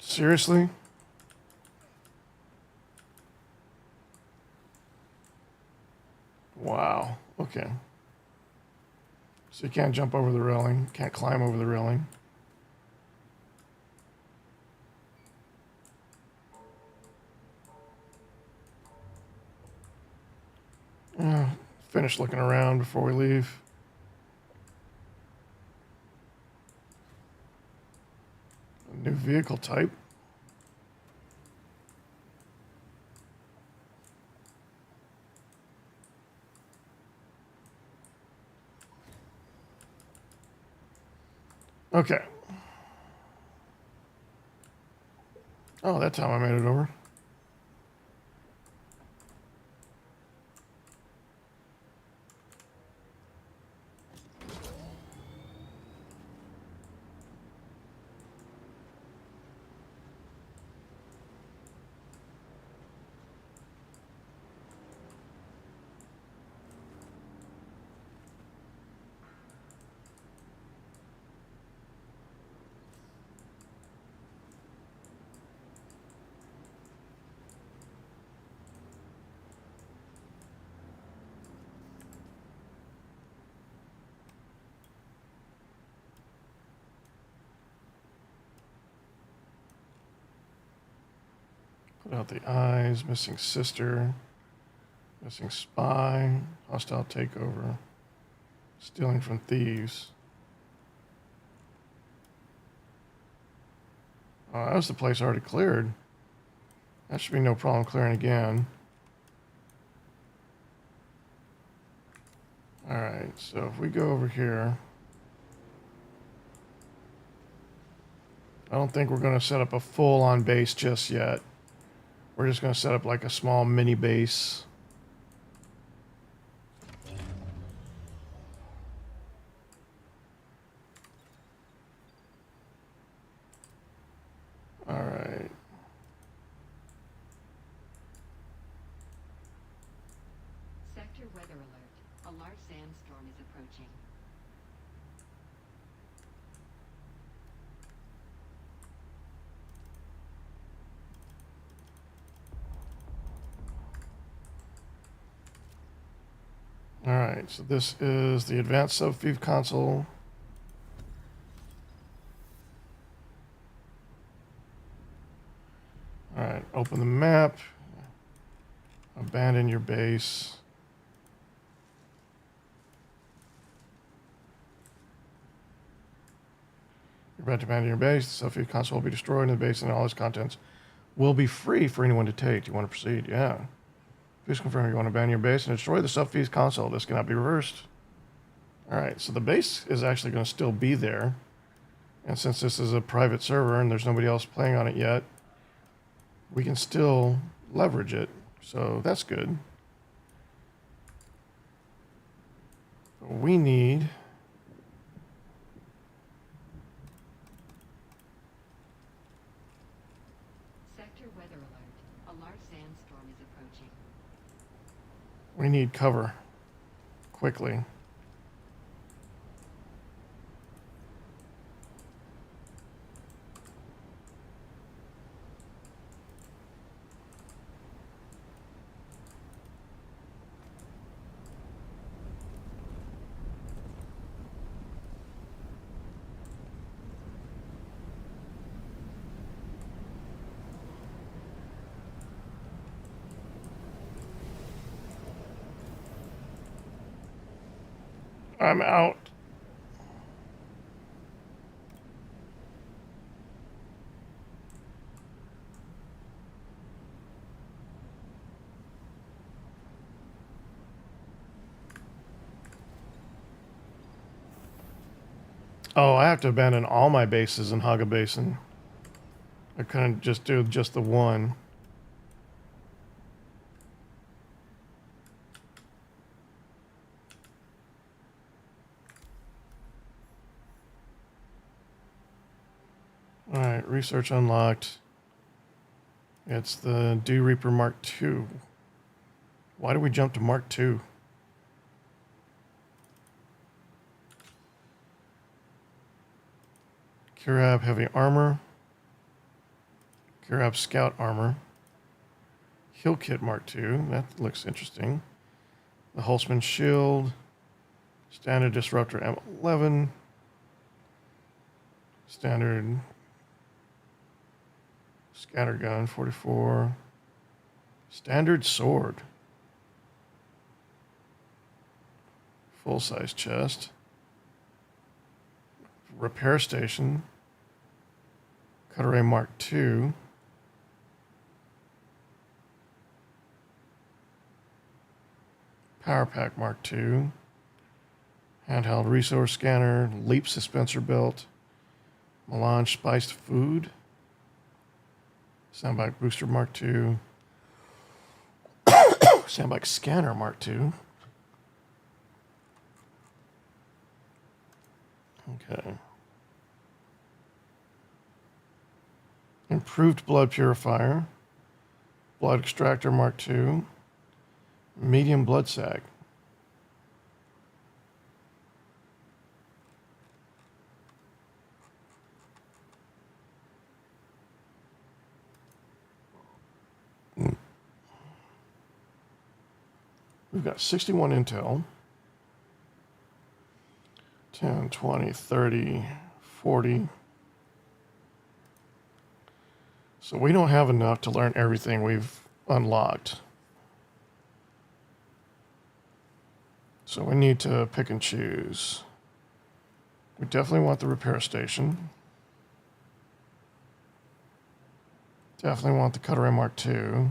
Seriously? Wow. Okay. So you can't jump over the railing, can't climb over the railing. Finish looking around before we leave. A new vehicle type. Okay. Oh, that time I made it over. Put out the eyes, missing sister, missing spy, hostile takeover, stealing from thieves. Oh, that was the place already cleared. That should be no problem clearing again. Alright, so if we go over here, I don't think we're going to set up a full-on base just yet. We're just going to set up like a small mini base. All right. Sector weather alert. A large sandstorm is approaching. All right, so this is the advanced subfield console. All right, open the map. Abandon your base. You're about to abandon your base. The subfield console will be destroyed, and the base and all its contents will be free for anyone to take. Do you want to proceed? Yeah. Please confirm you want to abandon your base and destroy the subfield console. This cannot be reversed. All right, so the base is actually going to still be there. And since this is a private server and there's nobody else playing on it yet, we can still leverage it. So that's good. We need Sector weather alert. A large sandstorm is approaching. we need cover quickly. I'm out. Oh, I have to abandon all my bases in Haga Basin. I couldn't just do just the one. All right, research unlocked. It's the Dew Reaper Mark II. Why do we jump to Mark II? Kirab Heavy Armor. Kirab Scout Armor. Hill Kit Mark II. That looks interesting. The Holtzman Shield. Standard Disruptor M11. Standard Scattergun 44. Standard Sword. Full-size chest. Repair Station. Cutter Mark II. Power Pack Mark II. Handheld Resource Scanner. Leap Dispenser Belt. Melange Spiced Food. Soundbite Booster Mark II. Soundbite Scanner Mark II. Okay. Improved Blood Purifier. Blood Extractor Mark II. Medium Blood Sac. We've got 61 intel. 10, 20, 30, 40. So we don't have enough to learn everything we've unlocked. So we need to pick and choose. We definitely want the repair station. Definitely want the Cutter Mark II.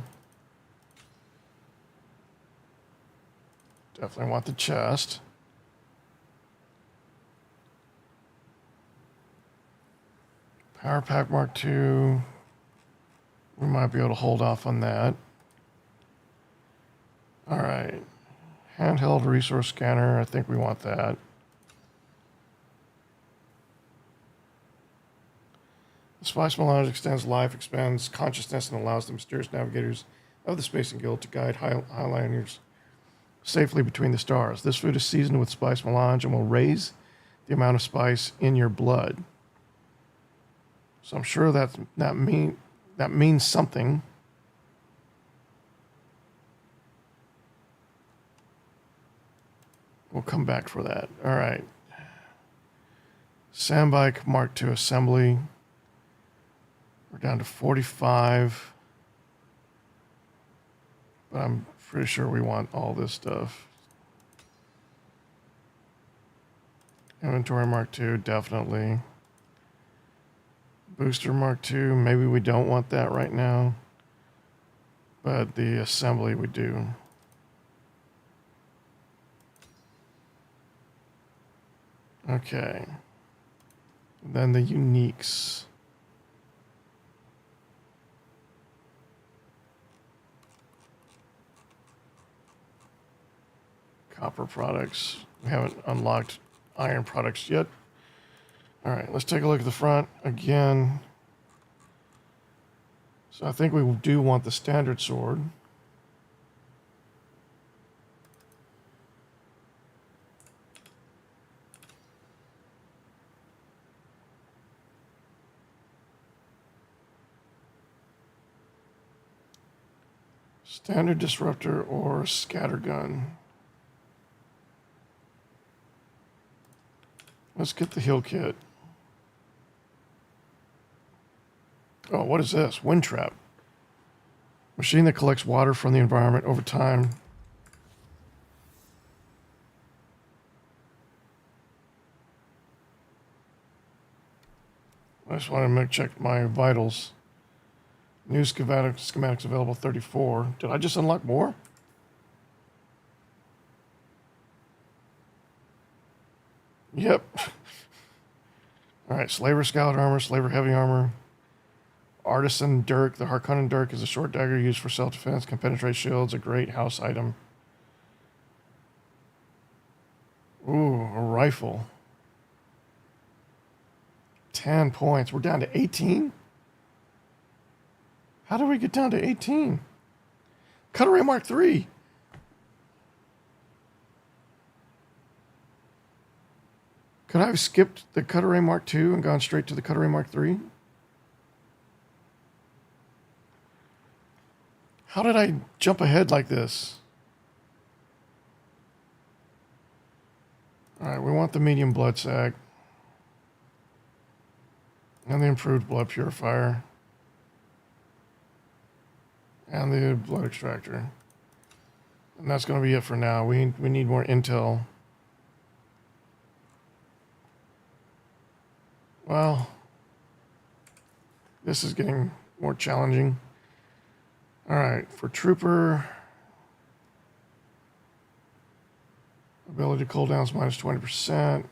Definitely want the chest. Power Pack Mark II. We might be able to hold off on that. All right. Handheld Resource Scanner. I think we want that. The Spice Melange extends life, expands consciousness, and allows the mysterious navigators of the Spacing Guild to guide Highliners safely between the stars. This food is seasoned with Spice Melange and will raise the amount of spice in your blood. So I'm sure that means something. We'll come back for that. All right. Sandbike Mark II assembly. We're down to 45. But I'm pretty sure we want all this stuff. Inventory Mark II, definitely. Booster Mark II, maybe we don't want that right now. But the assembly we do. Okay. Then the uniques. Copper products. We haven't unlocked iron products yet. All right, let's take a look at the front again. So I think we do want the standard sword. Standard disruptor or scattergun. Let's get the heal kit. Oh, what is this? Wind trap. Machine that collects water from the environment over time. just wanted to check my vitals. New schematics available 34. Did I just unlock more? Yep. All right, Slaver Scout Armor, Slaver Heavy Armor. Artisan Dirk. The Harkonnen Dirk is a short dagger used for self-defense. Can penetrate shields. A great house item. Ooh, a rifle. 10 points. We're down to 18? How did we get down to 18? Cutaway Mark III. Could I have skipped the Cutaway Mark II and gone straight to the Cutaway Mark III? How did I jump ahead like this? All right, we want the medium blood sac. And the improved blood purifier. And the blood extractor. And that's going to be it for now. We need more intel. Well, this is getting more challenging. All right, for Trooper, ability to cooldowns minus 20%.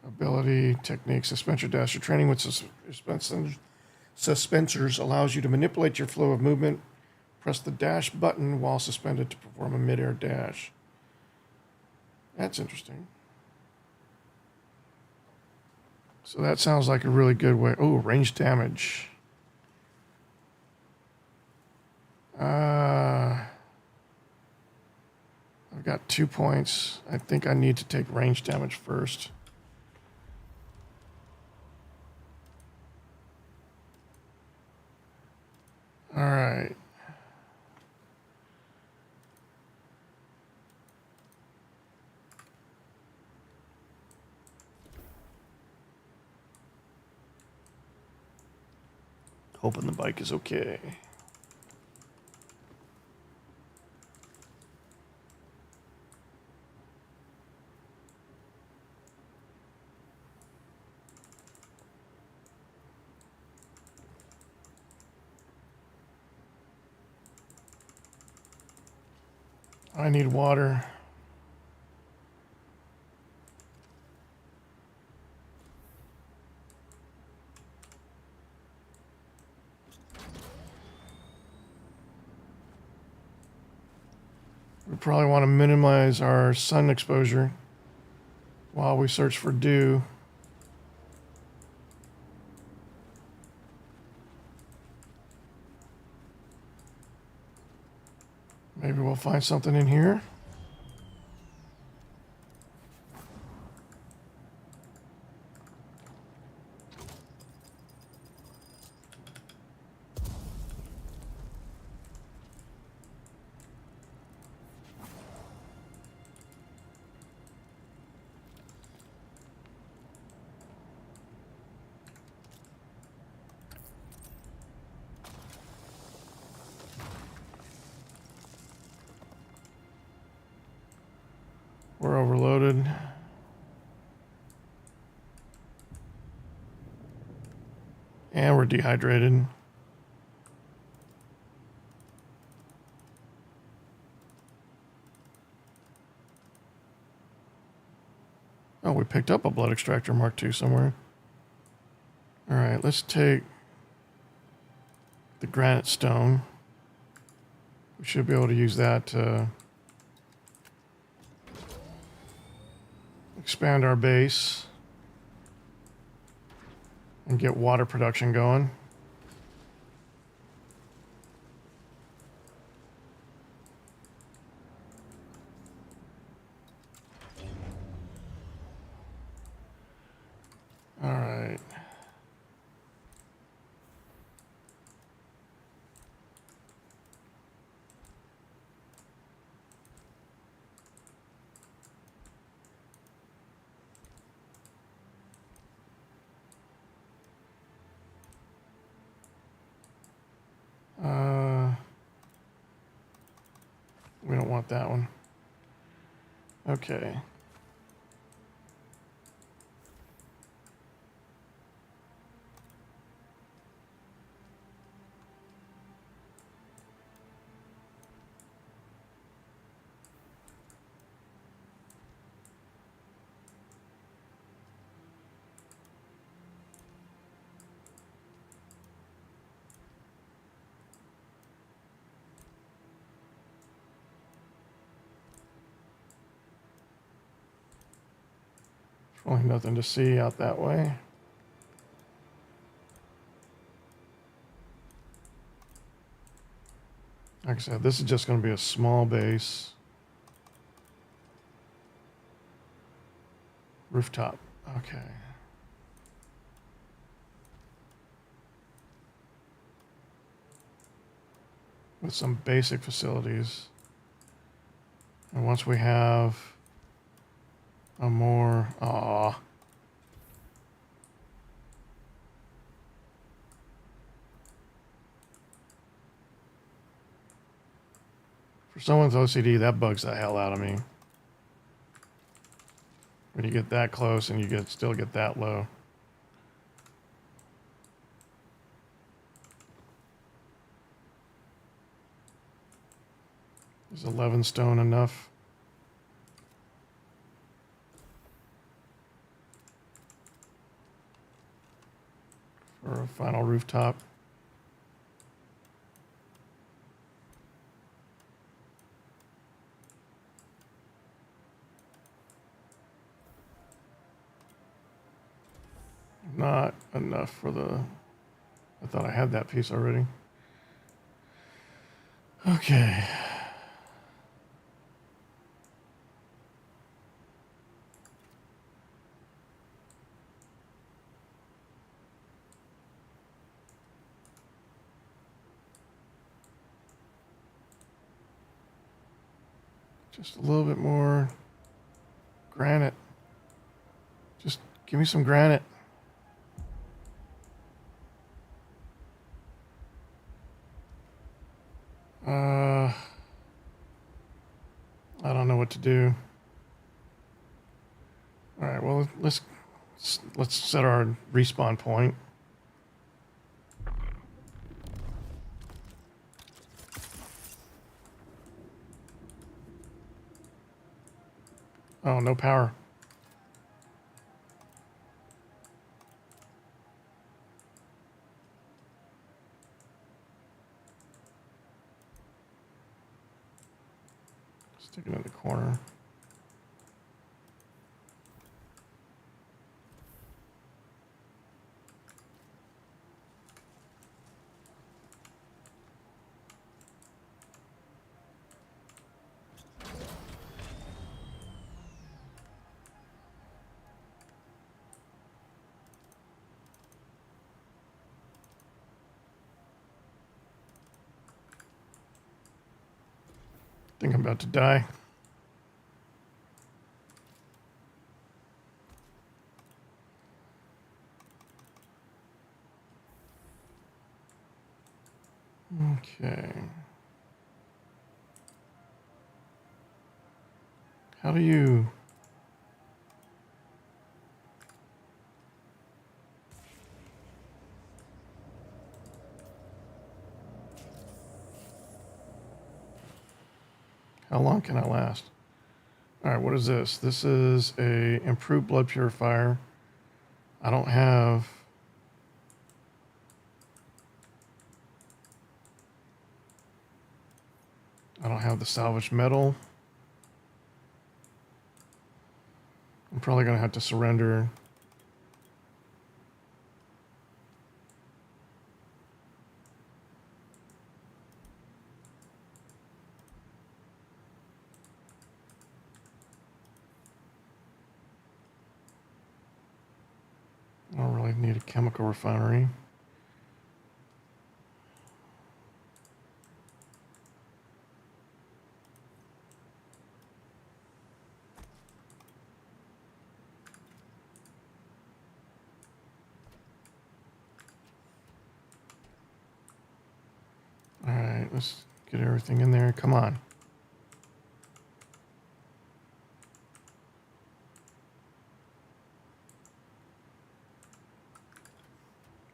Ability, technique, suspension dash. Your training with suspensors allows you to manipulate your flow of movement. Press the dash button while suspended to perform a mid-air dash. That's interesting. So that sounds like a really good way. Oh, range damage. I've got 2 points. I think I need to take range damage first. All right. Hoping the bike is okay. I need water. We probably want to minimize our sun exposure while we search for dew. Maybe we'll find something in here. We're overloaded. And we're dehydrated. Oh, we picked up a blood extractor Mark II somewhere. All right, let's take the granite stone. We should be able to use that to expand our base and get water production going. All right. We don't want that one. Okay. Definitely nothing to see out that way. Like I said, this is just going to be a small base. Rooftop. Okay. With some basic facilities. And once we have a more... Aw. For someone's OCD, that bugs the hell out of me. When you get that close and you still get that low. Is 11 stone enough? For a final rooftop? Not enough for the... I thought I had that piece already. Okay. Just a little bit more granite. Just give me some granite. I don't know what to do. All right, well, let's set our respawn point. Oh, no power. Stick it in the corner. I think I'm about to die. Okay. How do you... How long can I last? All right, what is this? This is a improved blood purifier. I don't have... I don't have the salvaged metal. I'm probably going to have to surrender. I don't really need a chemical refinery. All right, let's get everything in there. Come on.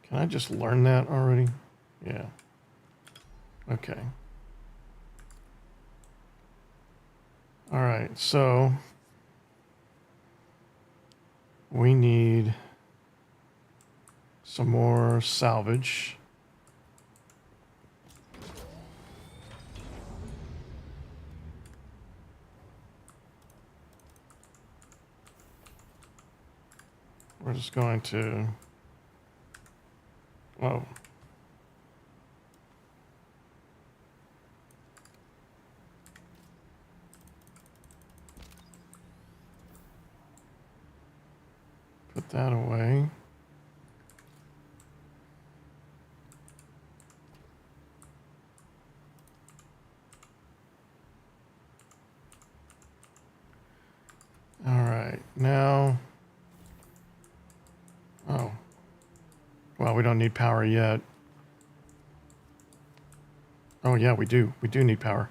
Can I just learn that already? Yeah. Okay. All right, so we need some more salvage. we're just going to, oh. Put that away. All right, now, oh, well, we don't need power yet. Oh yeah, we do need power.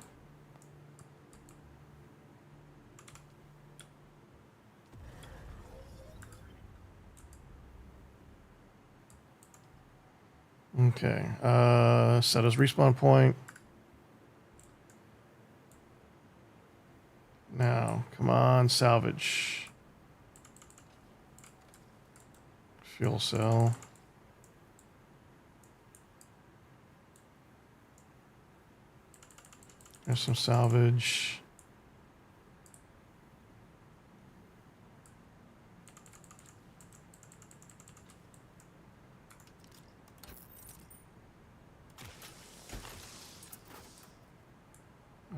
Okay, set as respawn point. Now, come on, salvage. Fuel cell. There's some salvage.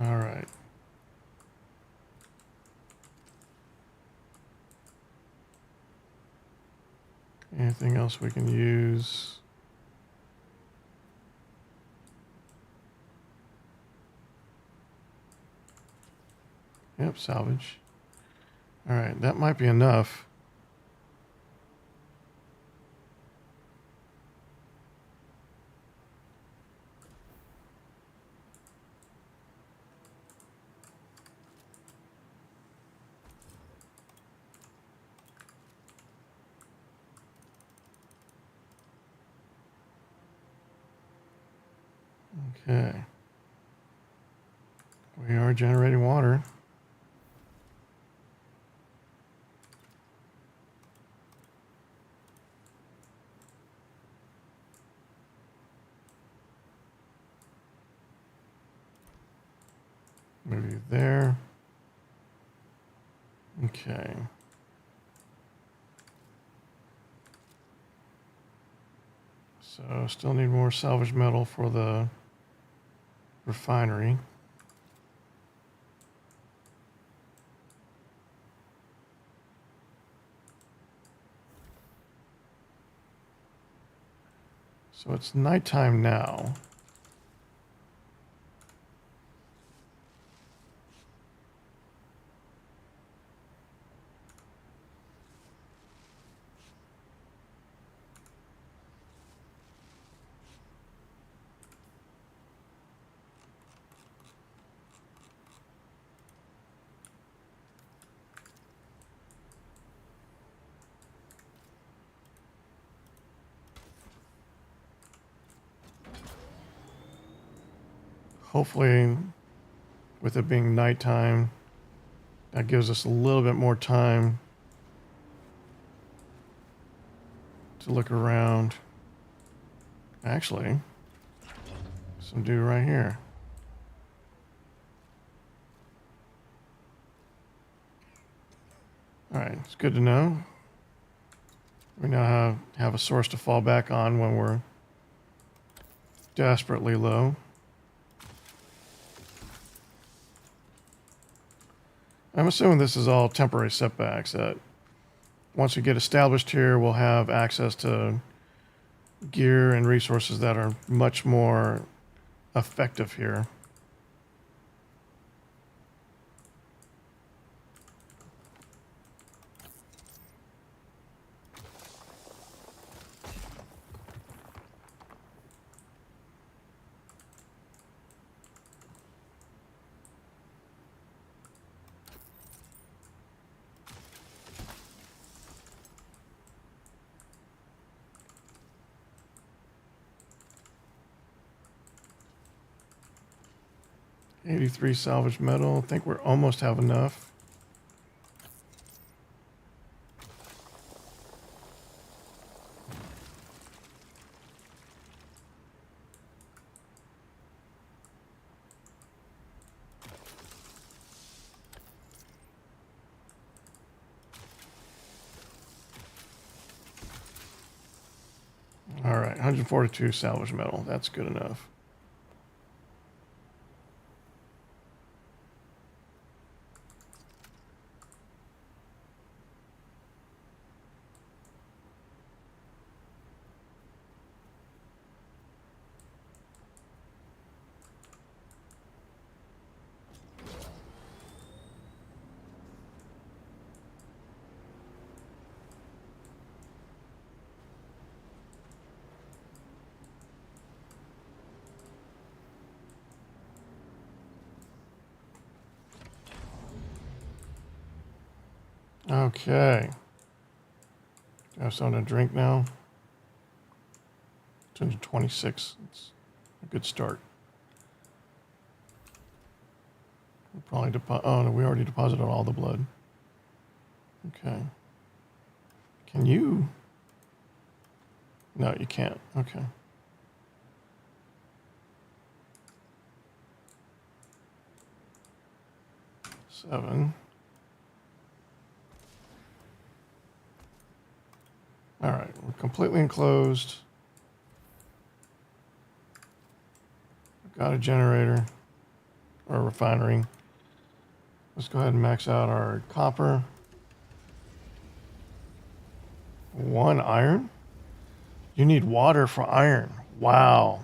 All right. Anything else we can use? Yep, salvage. All right, that might be enough. Okay. We are generating water. Maybe there. Okay. So still need more salvage metal for the refinery. So it's nighttime now. Hopefully, with it being nighttime, that gives us a little bit more time to look around. Actually, some dew right here. All right, it's good to know. We now have a source to fall back on when we're desperately low. I'm assuming this is all temporary setbacks, that once we get established here, we'll have access to gear and resources that are much more effective here. $83 salvage metal. I think we're almost have enough. 142 salvage metal. That's good enough. Okay. Do I have something to drink now? 226. It's a good start. We'll probably oh no, we already deposited all the blood. Okay. Can you? No, you can't. Okay. Seven. All right, we're completely enclosed. We've got a generator or a refinery. Let's go ahead and max out our copper. 1 iron? You need water for iron. Wow.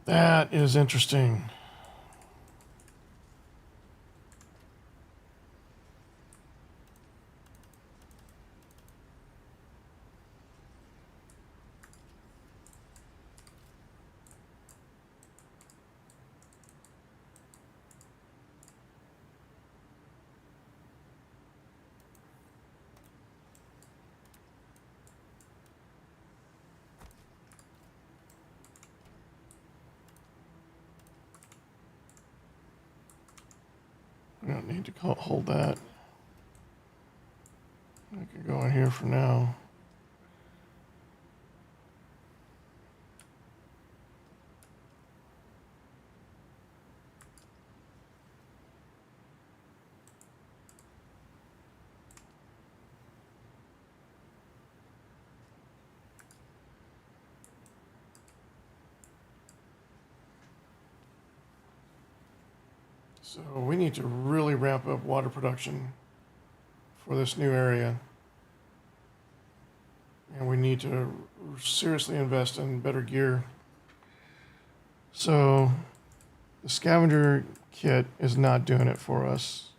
That is interesting. We don't need to hold that. I can go in here for now. So we need to really ramp up water production for this new area. And we need to seriously invest in better gear. So the scavenger kit is not doing it for us.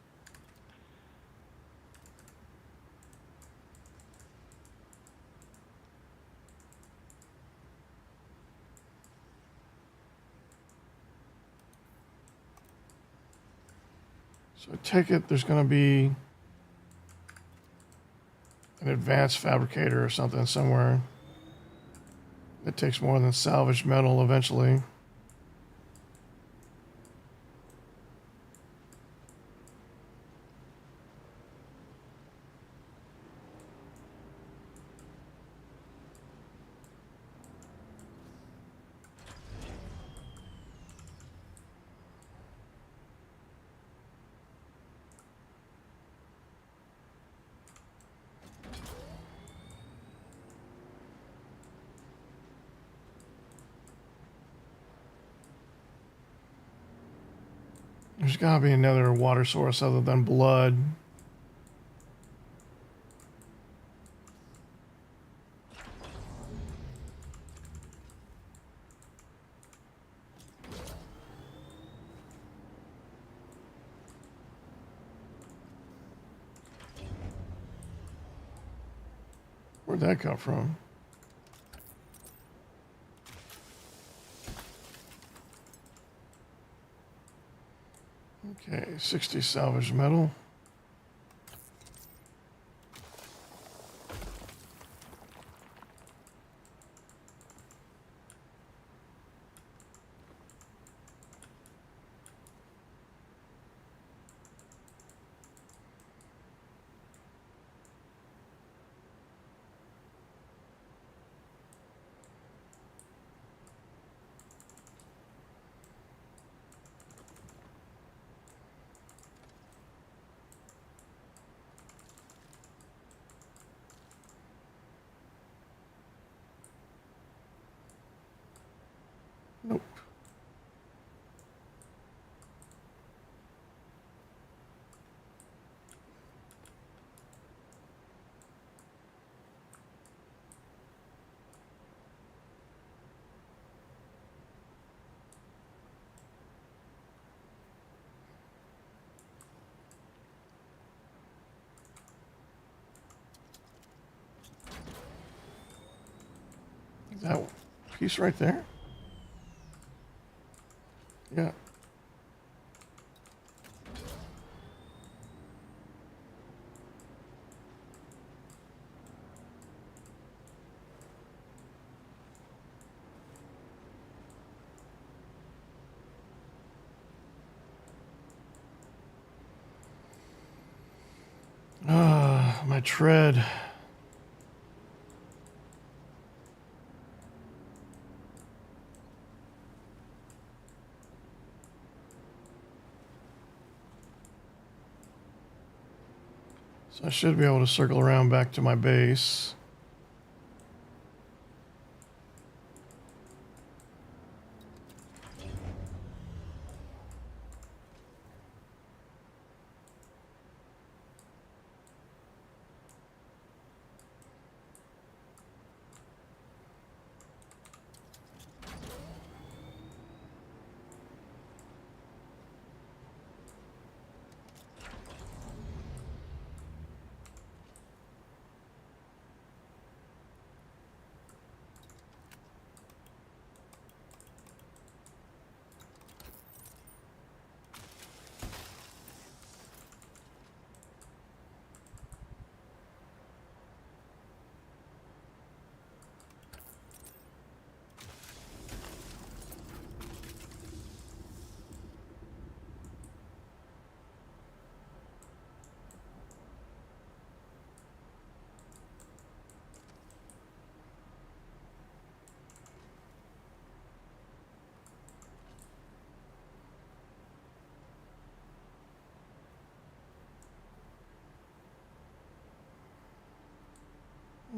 So I take it there's going to be an advanced fabricator or something somewhere that takes more than salvaged metal eventually. There's got to be another water source other than blood. Where'd that come from? Okay, 60 salvage metal. That piece right there? Yeah. Ah, my tread. So I should be able to circle around back to my base.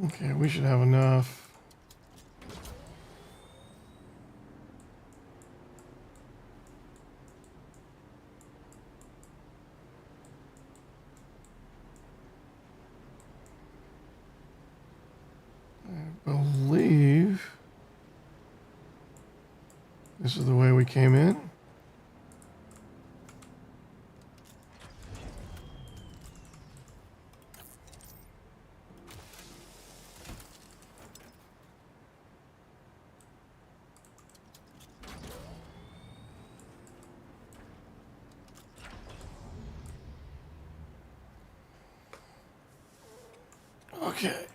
Okay, we should have enough. I believe this is the way we came in. Okay.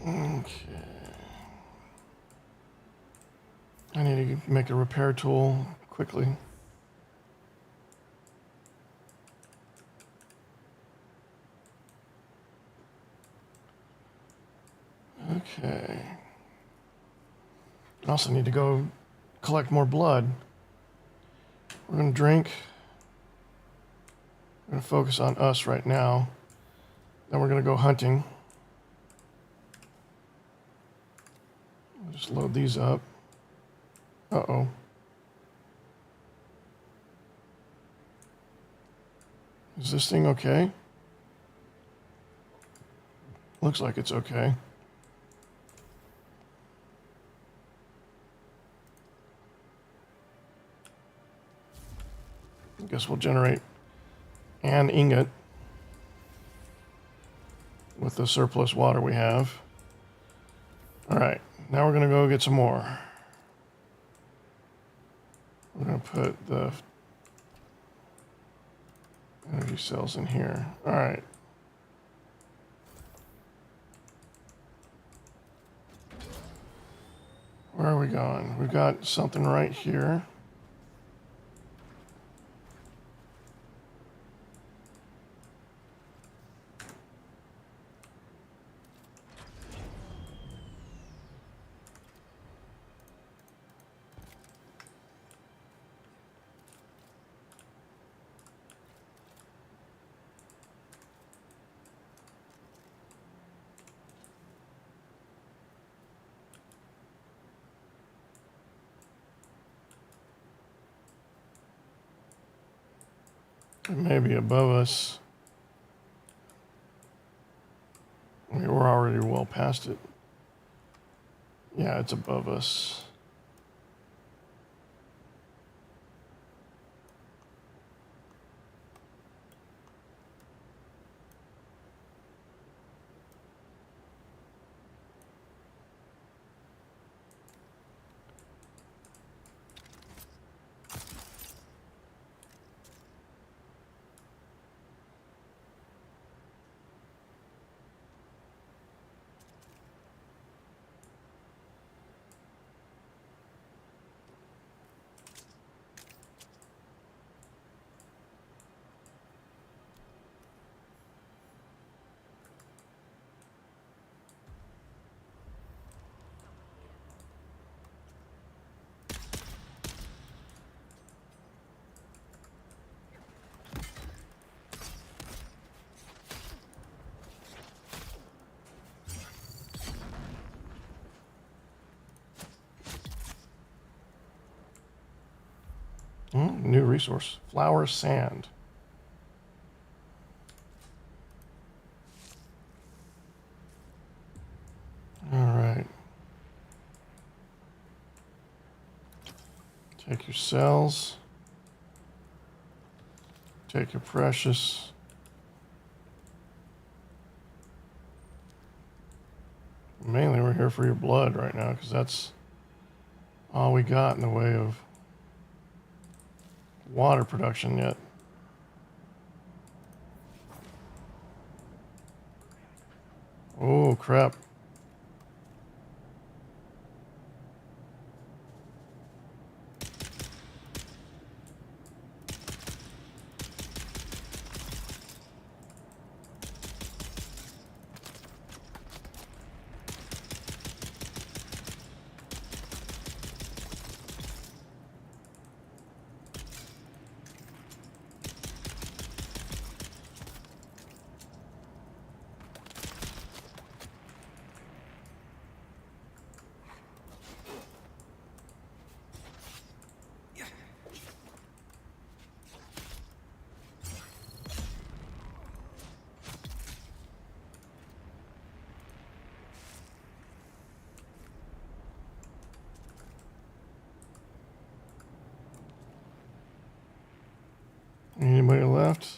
Okay. I need to make a repair tool quickly. Okay. I also need to go collect more blood. We're going to drink. We're going to focus on us right now. Then we're going to go hunting. I'll just load these up. Uh-oh. Is this thing okay? Looks like it's okay. I guess we'll generate an ingot with the surplus water we have. All right, now we're gonna go get some more. We're gonna put the energy cells in here. All right. Where are we going? We've got something right here. It may be above us. I mean, we're already well past it. Yeah, it's above us. New resource. Flower sand. All right. Take your cells. Take your precious. Mainly we're here for your blood right now because that's all we got in the way of water production yet. Oh, crap. Anybody left?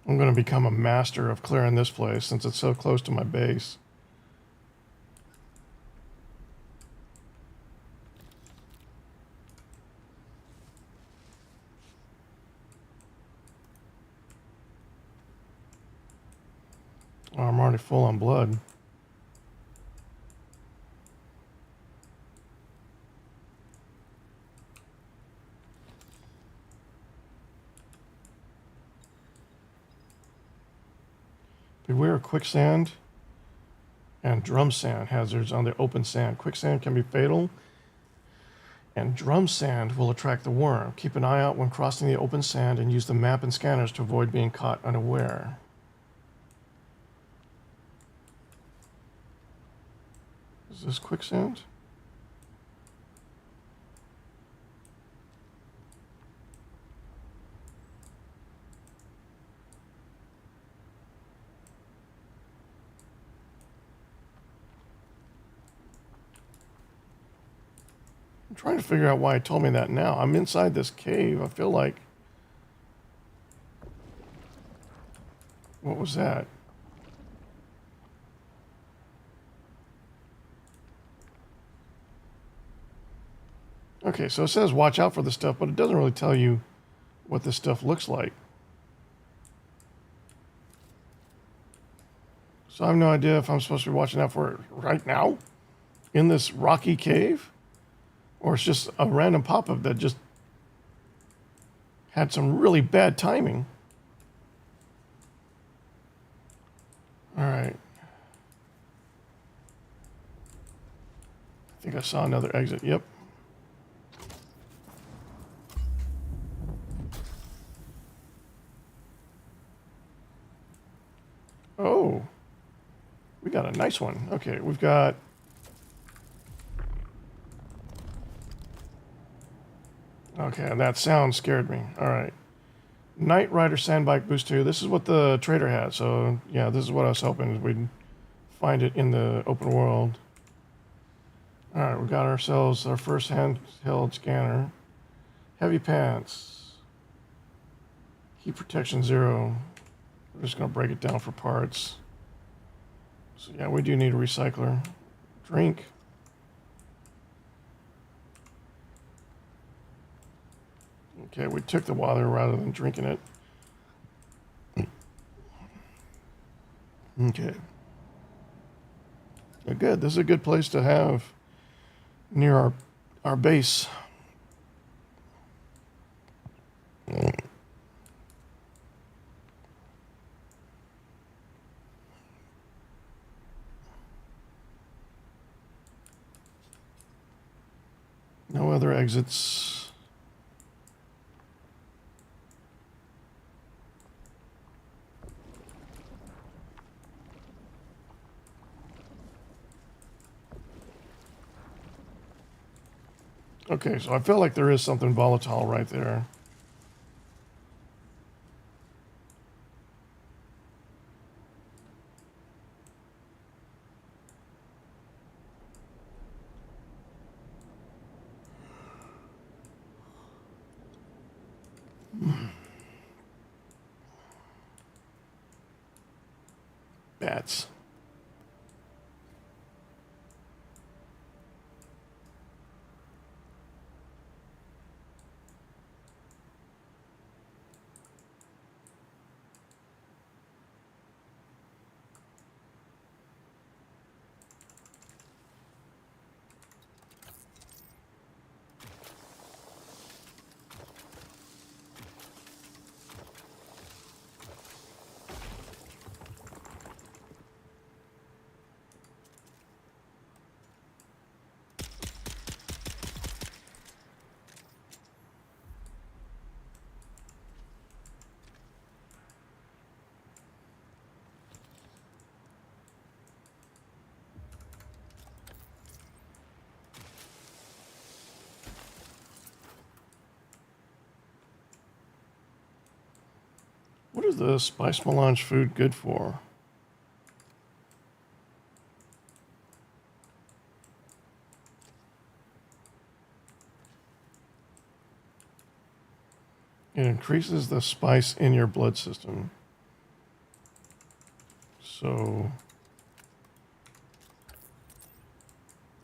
I'm going to become a master of clearing this place since it's so close to my base. Oh, I'm already full on blood. Beware of quicksand and drum sand hazards on the open sand. Quicksand can be fatal, and drum sand will attract the worm. Keep an eye out when crossing the open sand and use the map and scanners to avoid being caught unaware. Is this quicksand? I'm trying to figure out why it told me that now. I'm inside this cave. I feel like... What was that? Okay, so it says watch out for the stuff, but it doesn't really tell you what this stuff looks like. So I have no idea if I'm supposed to be watching out for it right now in this rocky cave, or it's just a random pop-up that just had some really bad timing. All right. I think I saw another exit. Yep. Oh, we got a nice one. Okay, we've got... Okay, that sound scared me. All right. Knight Rider Sandbike Boost 2. This is what the trader had. So, yeah, this is what I was hoping we'd find it in the open world. All right, we got ourselves our first handheld scanner. Heavy pants. Heat protection 0. We're just going to break it down for parts. So, yeah, we do need a recycler. Drink. Okay, we took the water rather than drinking it. Okay. Good. This is a good place to have near our base. No other exits. Okay, so I feel like there is something volatile right there. Bats. What is the spice melange food good for? It increases the spice in your blood system. So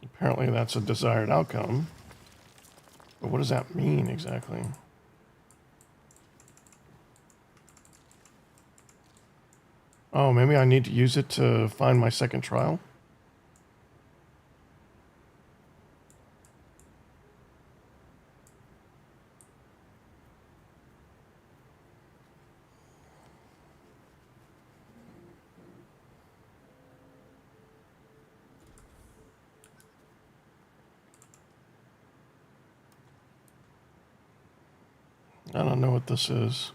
apparently that's a desired outcome. But what does that mean exactly? Oh, maybe I need to use it to find my second trial? I don't know what this is.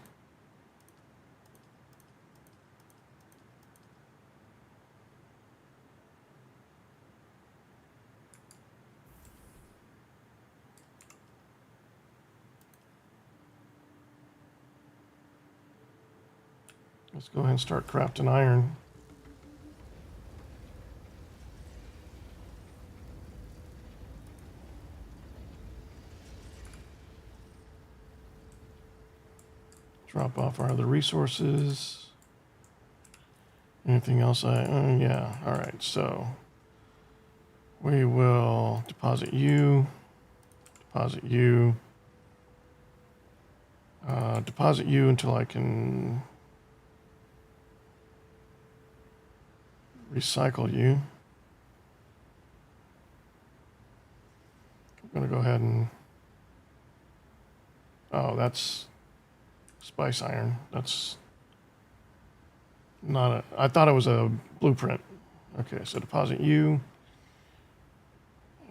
Let's go ahead and start crafting iron. Drop off our other resources. Anything else yeah, all right, so we will deposit you, deposit you until I can recycle you. I'm gonna go ahead and, oh, that's Spice iron. That's not a... I thought it was a blueprint. Okay, so deposit you.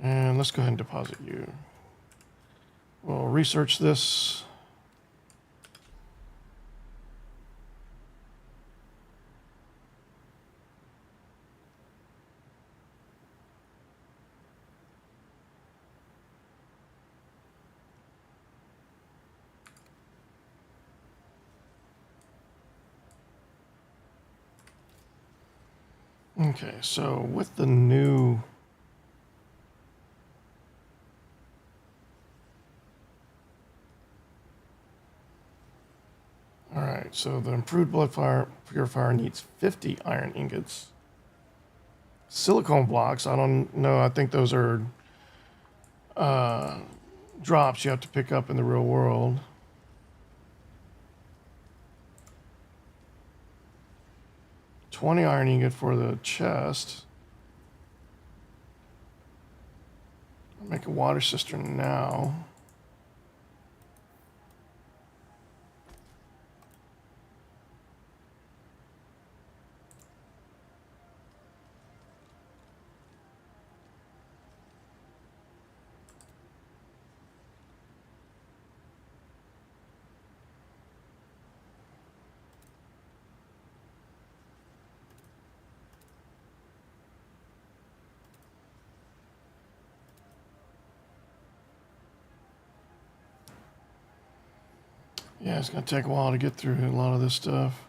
And let's go ahead and deposit you. We'll research this. Okay, so with the new... All right, so the improved blood purifier needs 50 iron ingots. Silicone blocks, I don't know, I think those are drops you have to pick up in the real world. $20 iron ingot for the chest. I'll make a water cistern now. Yeah, it's going to take a while to get through a lot of this stuff.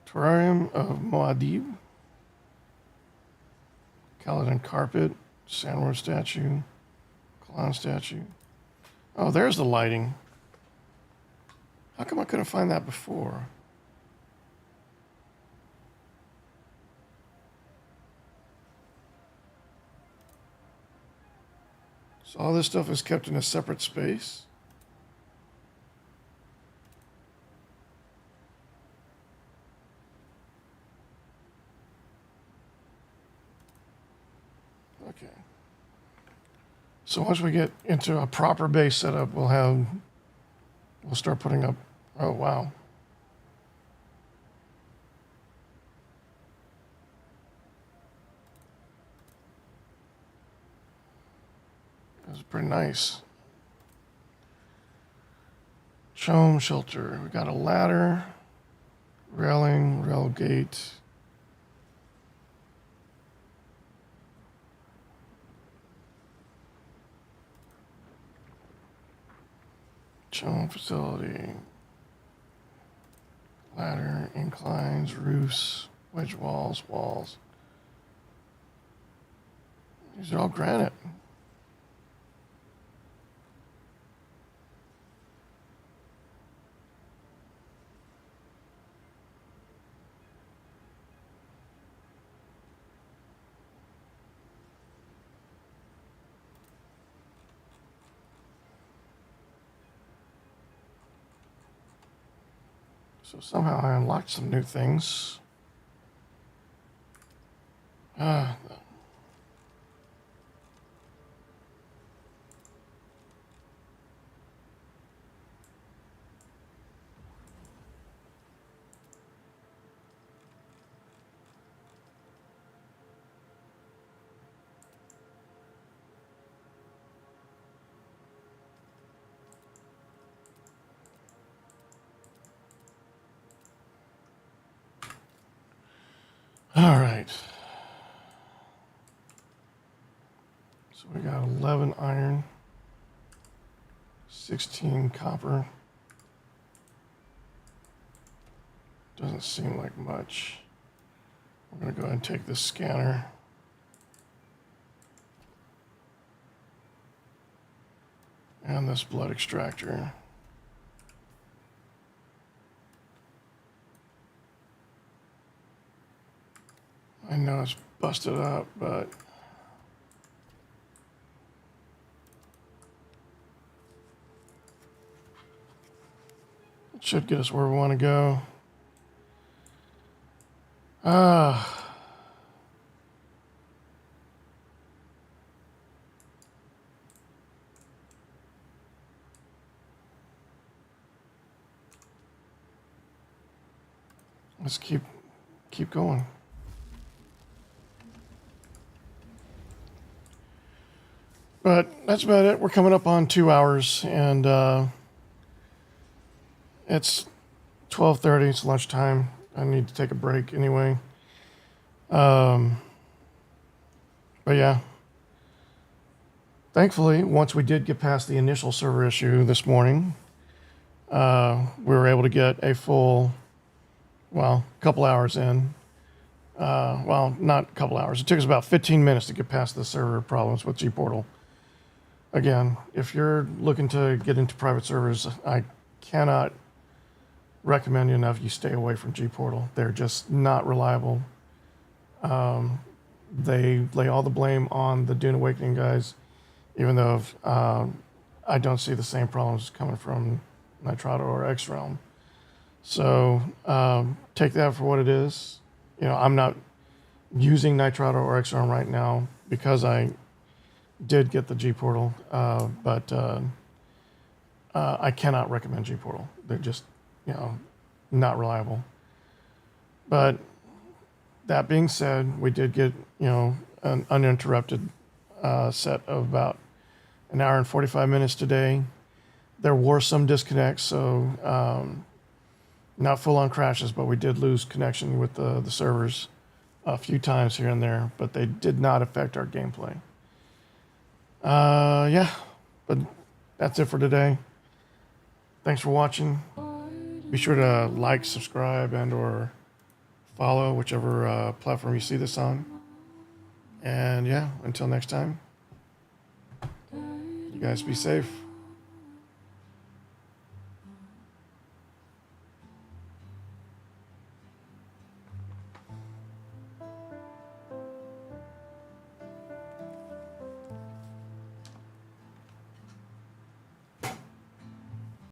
Terrarium of Moadib. Caledon carpet. Sandwich statue. Clown statue. Oh, there's the lighting. How come I couldn't find that before? So all this stuff is kept in a separate space? Okay. So once we get into a proper base setup, we'll start putting up, oh wow. That's pretty nice. Chome shelter. We got a ladder, railing, rail gate. Chome facility. Ladder, inclines, roofs, wedge walls, walls. These are all granite. So somehow I unlocked some new things. All right. So we got 11 iron, 16 copper. Doesn't seem like much. We're going to go ahead and take this scanner. And this blood extractor. I know it's busted up, but it should get us where we want to go. let's keep going. But that's about it. We're coming up on 2 hours, and it's 12:30. It's lunchtime. I need to take a break anyway. But yeah. Thankfully, once we did get past the initial server issue this morning, we were able to get a full, well, couple hours in. Well, not a couple hours. It took us about 15 minutes to get past the server problems with gPortal. Again, if you're looking to get into private servers, I cannot recommend you enough you stay away from gPortal. They're just not reliable. They lay all the blame on the Dune Awakening guys, even though I don't see the same problems coming from Nitrado or X-Realm. So take that for what it is. You know, I'm not using Nitrado or X-Realm right now because I did get the gPortal, but I cannot recommend gPortal. They're just, you know, not reliable. But that being said, we did get, you know, an uninterrupted set of about an hour and 45 minutes today. There were some disconnects, so not full-on crashes, but we did lose connection with the servers a few times here and there, but they did not affect our gameplay. Yeah, but that's it for today. Thanks for watching. Be sure to like, subscribe, and or follow whichever platform you see this on. And yeah, until next time, you guys be safe.